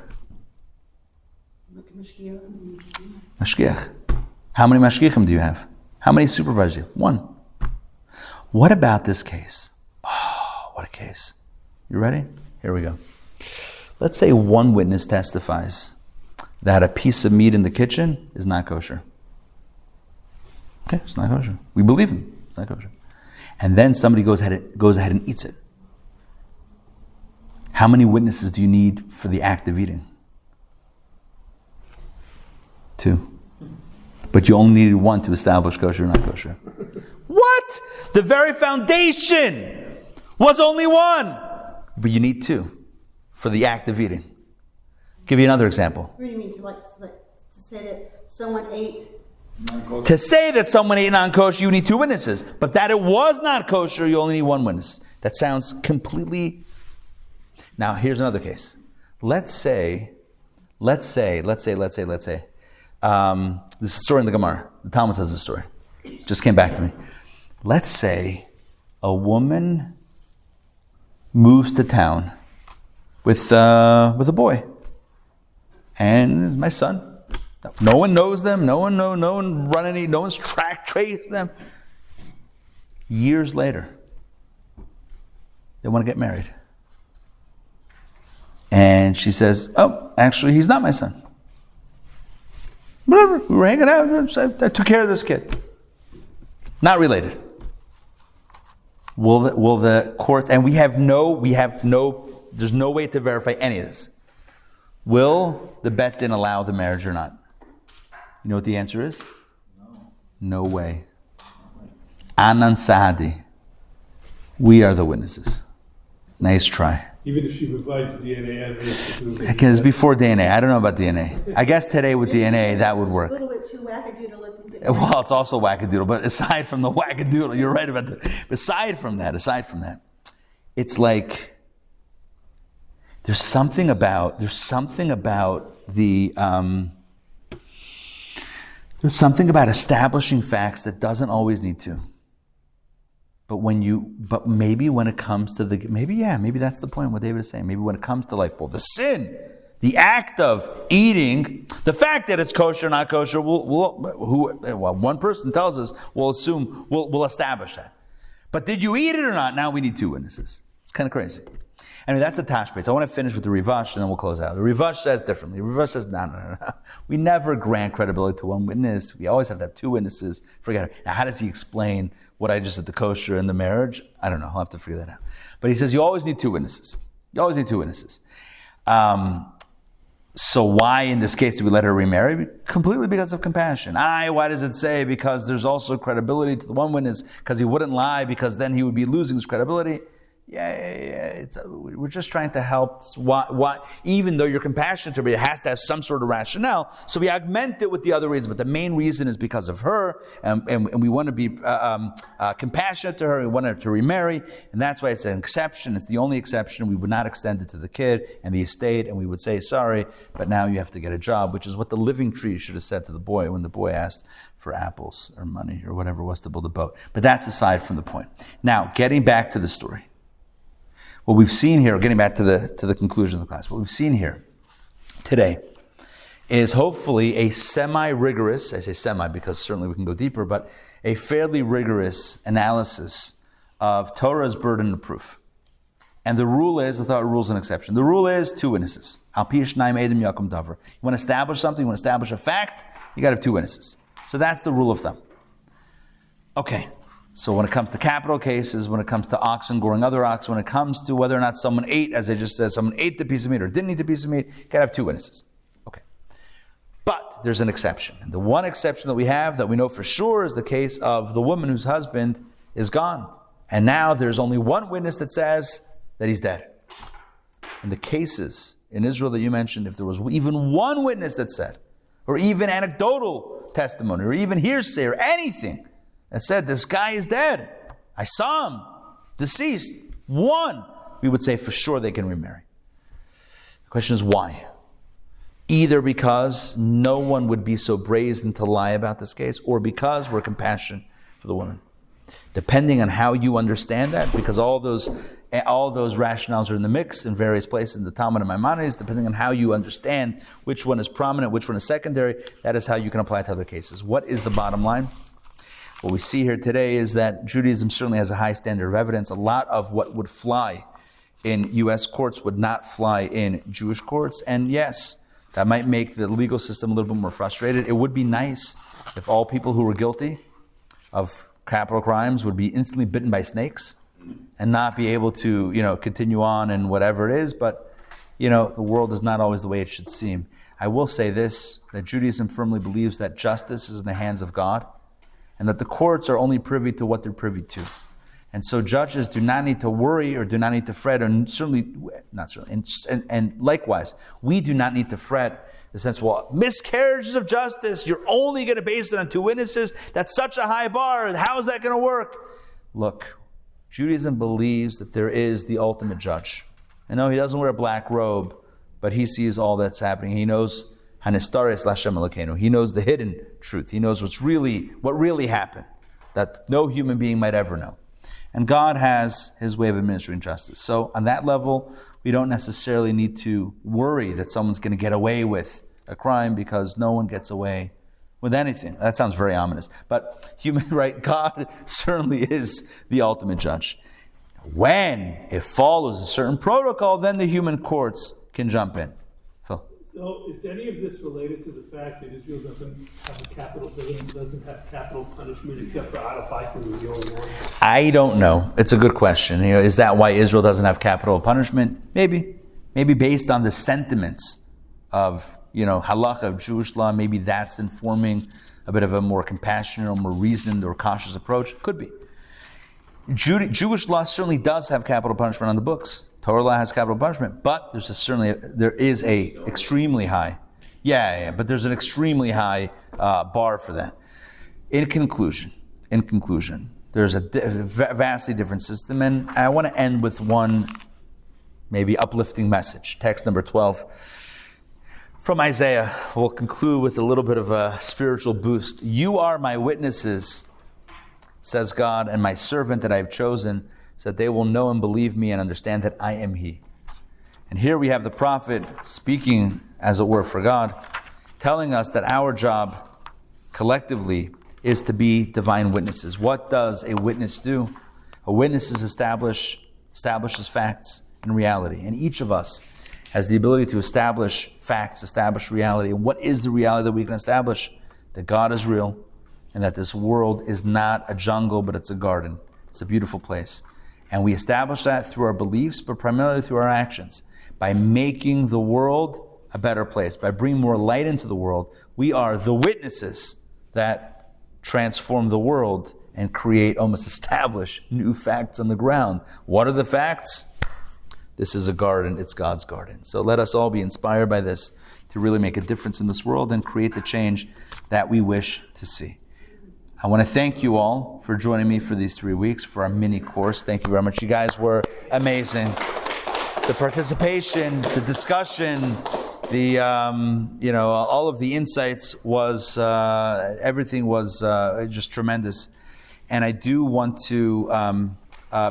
Mashgiach. How many mashgiachim do you have? How many supervisors do you have? 1. What about this case? Oh, what a case. You ready? Here we go. Let's say 1 witness testifies that a piece of meat in the kitchen is not kosher. Okay, it's not kosher. We believe him. It's not kosher. And then somebody goes ahead and eats it. How many witnesses do you need for the act of eating? 2. But you only needed 1 to establish kosher or not kosher. What? The very foundation was only 1. But you need 2 for the act of eating. Give you another example. What do you mean to say that someone ate? To say that someone ate non-kosher, you need 2 witnesses. But that it was not kosher, you only need 1 witness. That sounds completely... Now, here's another case. Let's say, this is a story in the Gemara. The Talmud says this story. Just came back to me. Let's say a woman moves to town with a boy. And my son. No one knows them. No one's traced them. Years later, they want to get married. And she says, oh, actually, he's not my son. Whatever, we were hanging out. I took care of this kid. Not related. Will the court, and there's no way to verify any of this. Will the bet din allow the marriage or not? You know what the answer is? No way. Anan Sahadi. We are the witnesses. Nice try. Even if she provides DNA evidence. Because before DNA, I don't know about DNA. I guess today with DNA that would work. A little bit too wackadoodle. Well, it's also wackadoodle, but aside from the wackadoodle, you're right about that. Aside from that, it's like there's something about establishing facts that doesn't always need to. But maybe when it comes to maybe that's the point what David is saying. Maybe when it comes to the sin, the act of eating, the fact that it's kosher or not kosher, one person tells us, we'll assume, we'll establish that. But did you eat it or not? Now we need 2 witnesses. It's kind of crazy. Anyway, that's a tashbetz. I want to finish with the Rivash and then we'll close out. The Rivash says differently. The Rivash says, no. We never grant credibility to 1 witness. We always have to have 2 witnesses. Forget it. Now, how does he explain what I just said, the kosher and the marriage? I don't know. I'll have to figure that out. But he says you always need 2 witnesses. So why in this case do we let her remarry? Completely because of compassion. Why does it say because there's also credibility to the 1 witness because he wouldn't lie because then he would be losing his credibility? Yeah. We're just trying to help. Why? Even though you're compassionate to her, it has to have some sort of rationale. So we augment it with the other reasons, but the main reason is because of her, and we want to be compassionate to her. We want her to remarry, and that's why it's an exception. It's the only exception. We would not extend it to the kid and the estate, and we would say, sorry, but now you have to get a job, which is what the living tree should have said to the boy when the boy asked for apples or money or whatever it was to build a boat. But that's aside from the point. Now, getting back to the story. What we've seen here, getting back to the conclusion of the class, what we've seen here today is hopefully a semi-rigorous, I say semi because certainly we can go deeper, but a fairly rigorous analysis of Torah's burden of proof. And the rule is, the rule's an exception. The rule is 2 witnesses. Al pi shnayim edim yakum davar. You want to establish something, you want to establish a fact, you got to have 2 witnesses. So that's the rule of thumb. Okay. So when it comes to capital cases, when it comes to oxen goring other ox, when it comes to whether or not someone ate, as I just said, someone ate the piece of meat or didn't eat the piece of meat, you gotta have 2 witnesses. Okay. But there's an exception. And the one exception that we have that we know for sure is the case of the woman whose husband is gone. And now there's only 1 witness that says that he's dead. In the cases in Israel that you mentioned, if there was even 1 witness that said, or even anecdotal testimony, or even hearsay, or anything, that said, this guy is dead. I saw him, deceased. 1. We would say for sure they can remarry. The question is why? Either because no one would be so brazen to lie about this case, or because we're compassionate for the woman. Depending on how you understand that, because all those rationales are in the mix in various places in the Talmud and Maimonides, depending on how you understand which one is prominent, which one is secondary, that is how you can apply it to other cases. What is the bottom line? What we see here today is that Judaism certainly has a high standard of evidence. A lot of what would fly in U.S. courts would not fly in Jewish courts. And yes, that might make the legal system a little bit more frustrated. It would be nice if all people who were guilty of capital crimes would be instantly bitten by snakes and not be able to, continue on and whatever it is. But the world is not always the way it should seem. I will say this, that Judaism firmly believes that justice is in the hands of God, and that the courts are only privy to what they're privy to. And so judges do not need to worry or do not need to fret, and likewise, we do not need to fret in the sense, well, miscarriages of justice, you're only going to base it on 2 witnesses. That's such a high bar. How is that going to work? Look, Judaism believes that there is the ultimate judge. I know he doesn't wear a black robe, but he sees all that's happening. He knows Hanistares Lashem Elokeinu. He knows the hidden truth. He knows what really happened, that no human being might ever know. And God has his way of administering justice. So on that level, we don't necessarily need to worry that someone's going to get away with a crime, because no one gets away with anything. That sounds very ominous. But God certainly is the ultimate judge. When it follows a certain protocol, then the human courts can jump in. Phil? So is any of this related to the fact that Israel doesn't have a capital building, doesn't have capital punishment, except for Arafat, who was the only one? I don't know. It's a good question. Is that why Israel doesn't have capital punishment? Maybe based on the sentiments of halacha, of Jewish law. Maybe that's informing a bit of a more compassionate or more reasoned or cautious approach. Could be. Jewish law certainly does have capital punishment on the books. Torah law has capital punishment, but there is a extremely high, but there's an extremely high bar for that. In conclusion, there's a vastly different system, and I want to end with one maybe uplifting message. Text number 12 from Isaiah. We'll conclude with a little bit of a spiritual boost. You are my witnesses, says God, and my servant that I have chosen, so that they will know and believe me and understand that I am He. And here we have the prophet speaking, as it were, for God, telling us that our job collectively is to be divine witnesses. What does a witness do? A witness establishes facts and reality. And each of us has the ability to establish facts, establish reality. And what is the reality that we can establish? That God is real, and that this world is not a jungle, but it's a garden. It's a beautiful place. And we establish that through our beliefs, but primarily through our actions. By making the world a better place, by bringing more light into the world, we are the witnesses that transform the world and almost establish new facts on the ground. What are the facts? This is a garden, it's God's garden. So let us all be inspired by this to really make a difference in this world and create the change that we wish to see. I want to thank you all for joining me for these 3 weeks for our mini course. Thank you very much. You guys were amazing. The participation, the discussion, all of the insights was, everything was just tremendous. And I do want to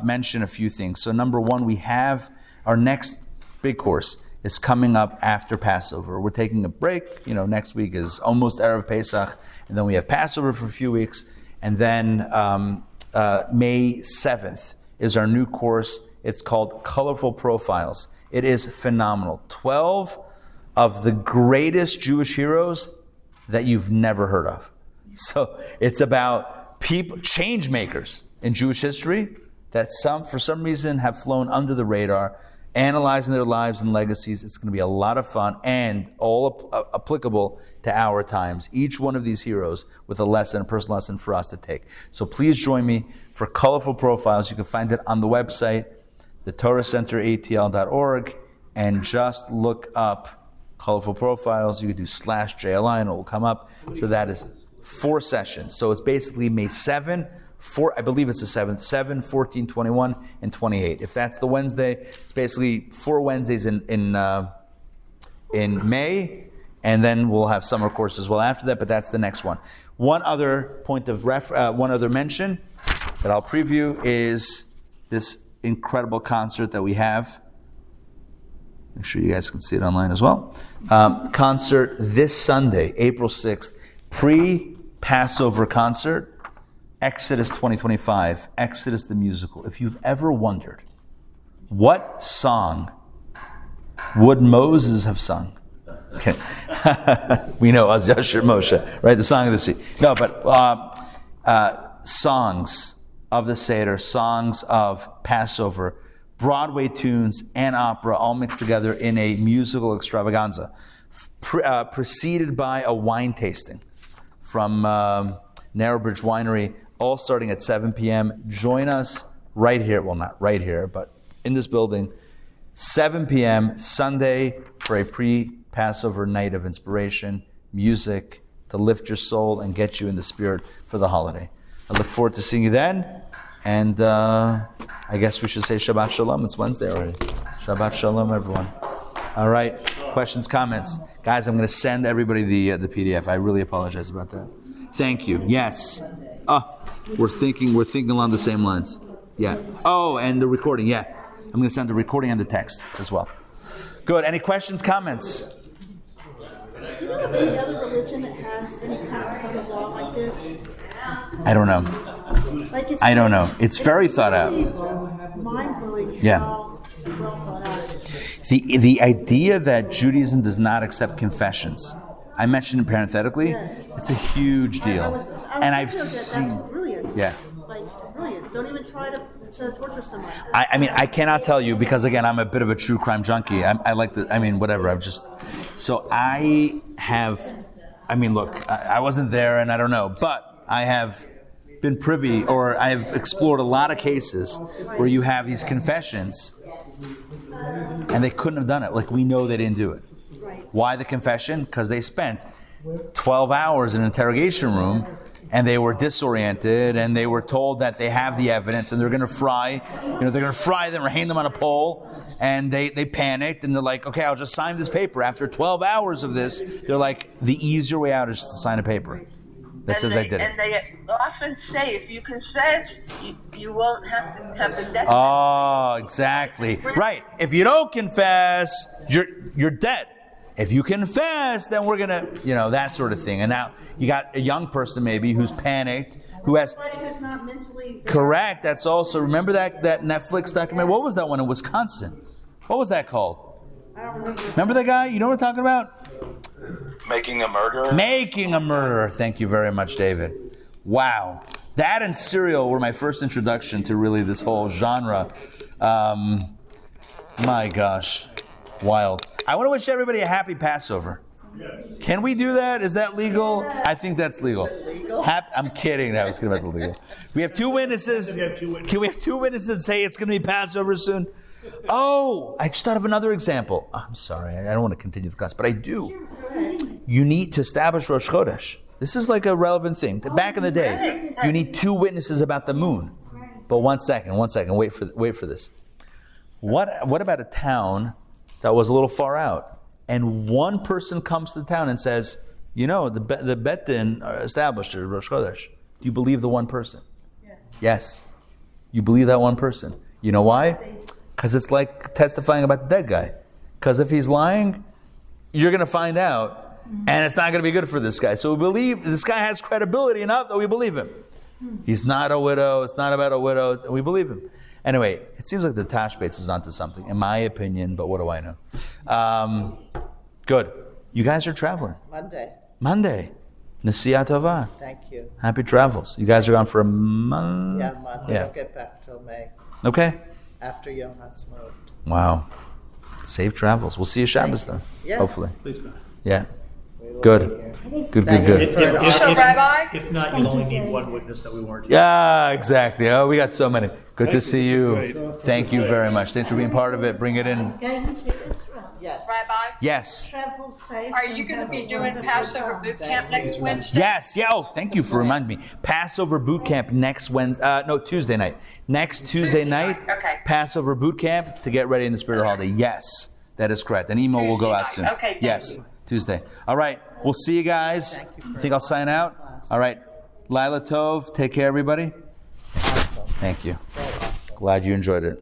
mention a few things. So number one, we have our next big course is coming up after Passover. We're taking a break. Next week is almost Erev Pesach, and then we have Passover for a few weeks, and then May 7th is our new course. It's called Colorful Profiles. It is phenomenal. 12 of the greatest Jewish heroes that you've never heard of. So it's about people, change makers in Jewish history that for some reason have flown under the radar, analyzing their lives and legacies. It's going to be a lot of fun and all applicable to our times. Each one of these heroes with a personal lesson for us to take. So please join me for Colorful Profiles. You can find it on the website, the Torah Center ATL.org, and just look up Colorful Profiles. You can do /JLI and it will come up. So that is 4 sessions. So it's basically May 7, I believe it's the 7th, 7, 14, 21, and 28. If that's the Wednesday, it's basically 4 Wednesdays in May, and then we'll have summer courses as well after that, but that's the next one. One other one other mention that I'll preview is this incredible concert that we have. Make sure you guys can see it online as well. Concert this Sunday, April 6th, pre-Passover concert. Exodus 2025, Exodus the musical. If you've ever wondered, what song would Moses have sung? Okay. We know, Az Yashir Moshe, right? The Song of the Sea. No, but songs of the Seder, songs of Passover, Broadway tunes and opera all mixed together in a musical extravaganza, preceded by a wine tasting from Narrowbridge Winery, all starting at 7 p.m. Join us right here, well, not right here, but in this building, 7 p.m. Sunday for a pre-Passover night of inspiration, music to lift your soul and get you in the spirit for the holiday. I look forward to seeing you then, and I guess we should say Shabbat Shalom. It's Wednesday already. Shabbat Shalom, everyone. All right, questions, comments? Guys, I'm going to send everybody the PDF. I really apologize about that. Thank you. Yes. We're thinking along the same lines. Yeah. Oh, and the recording. Yeah. I'm going to send the recording and the text as well. Good. Any questions, comments? Do you know of any other religion that has any kind of code of law like this? I don't know. I don't know. It's very thought out. Mind-blowing. Yeah. Well thought out. The idea that Judaism does not accept confessions, I mentioned it parenthetically, it's a huge deal. And I've seen... That's brilliant. Yeah. Like, brilliant. Don't even try to torture someone. I mean, I cannot tell you because, again, I'm a bit of a true crime junkie. I like the, I mean, whatever. So I have, I mean, look, I wasn't there and I don't know, but I have been privy, or I have explored a lot of cases where you have these confessions and they couldn't have done it. Like, we know they didn't do it. Why the confession? Because they spent 12 hours in an interrogation room and they were disoriented and they were told that they have the evidence and they're going to fry them or hang them on a pole, and they panicked and they're like, okay, I'll just sign this paper. After 12 hours of this, they're like, the easier way out is to sign a paper that says I did it. And they often say, if you confess, you won't have to have the death. Oh, exactly. Right. If you don't confess, you're dead. If you confess, then we're going to, that sort of thing. And now you got a young person maybe who's panicked, who has... Somebody who's not mentally... Correct. That's also... Remember that Netflix documentary? What was that one in Wisconsin? What was that called? I don't remember. Remember that guy? You know what I'm talking about? Making a Murderer? Making a Murderer. Thank you very much, David. Wow. That and Serial were my first introduction to really this whole genre. My gosh. Wild. I want to wish everybody a happy Passover. Yes. Can we do that? Is that legal? I think that's legal. Is it legal? I'm kidding. I was kidding about the legal. We have two witnesses. Can we have two witnesses say it's going to be Passover soon? Oh, I just thought of another example. I'm sorry. I don't want to continue the class, but I do. You need to establish Rosh Chodesh. This is like a relevant thing. Back in the day, you need two witnesses about the moon. But one second. Wait for this. What about a town that was a little far out, and one person comes to the town and says, the Bet Din established it, Rosh Chodesh. Do you believe the one person? Yeah. Yes. You believe that one person. You know why? Because it's like testifying about the dead guy. Because if he's lying, you're going to find out, and it's not going to be good for this guy. So we believe this guy has credibility enough that we believe him. He's not a widow. It's not about a widow. We believe him. Anyway, it seems like the Tashbates is onto something, in my opinion, but what do I know? Good. You guys are traveling. Monday. Nasiya Tova. Thank you. Happy travels. You guys are gone for a month? Yeah, a month. Yeah. I'll get back till May. Okay. After Yom Ha'atzmaut. Wow. Safe travels. We'll see you Shabbos then. Yeah. Hopefully. Please go. Yeah. Good. Good. If not, you'll only need one witness that we weren't. Yeah, exactly. Oh, we got so many. Good to see you. Thank you very much. Thanks for being part of it. Bring it in. Going to Israel. Yes. Rabbi? Yes. Travel safe. Are you going to be doing Passover boot camp next Wednesday? Yes. Yeah. Oh, thank you for reminding me. Passover boot camp next Wednesday. Tuesday night. Next Tuesday night. Okay. Passover boot camp to get ready in the spirit of the holiday. Yes, that is correct. An email will go out soon. Okay. Yes. Tuesday. All right. We'll see you guys. I think I'll sign out. All right. Lila Tov. Take care, everybody. Thank you. Glad you enjoyed it.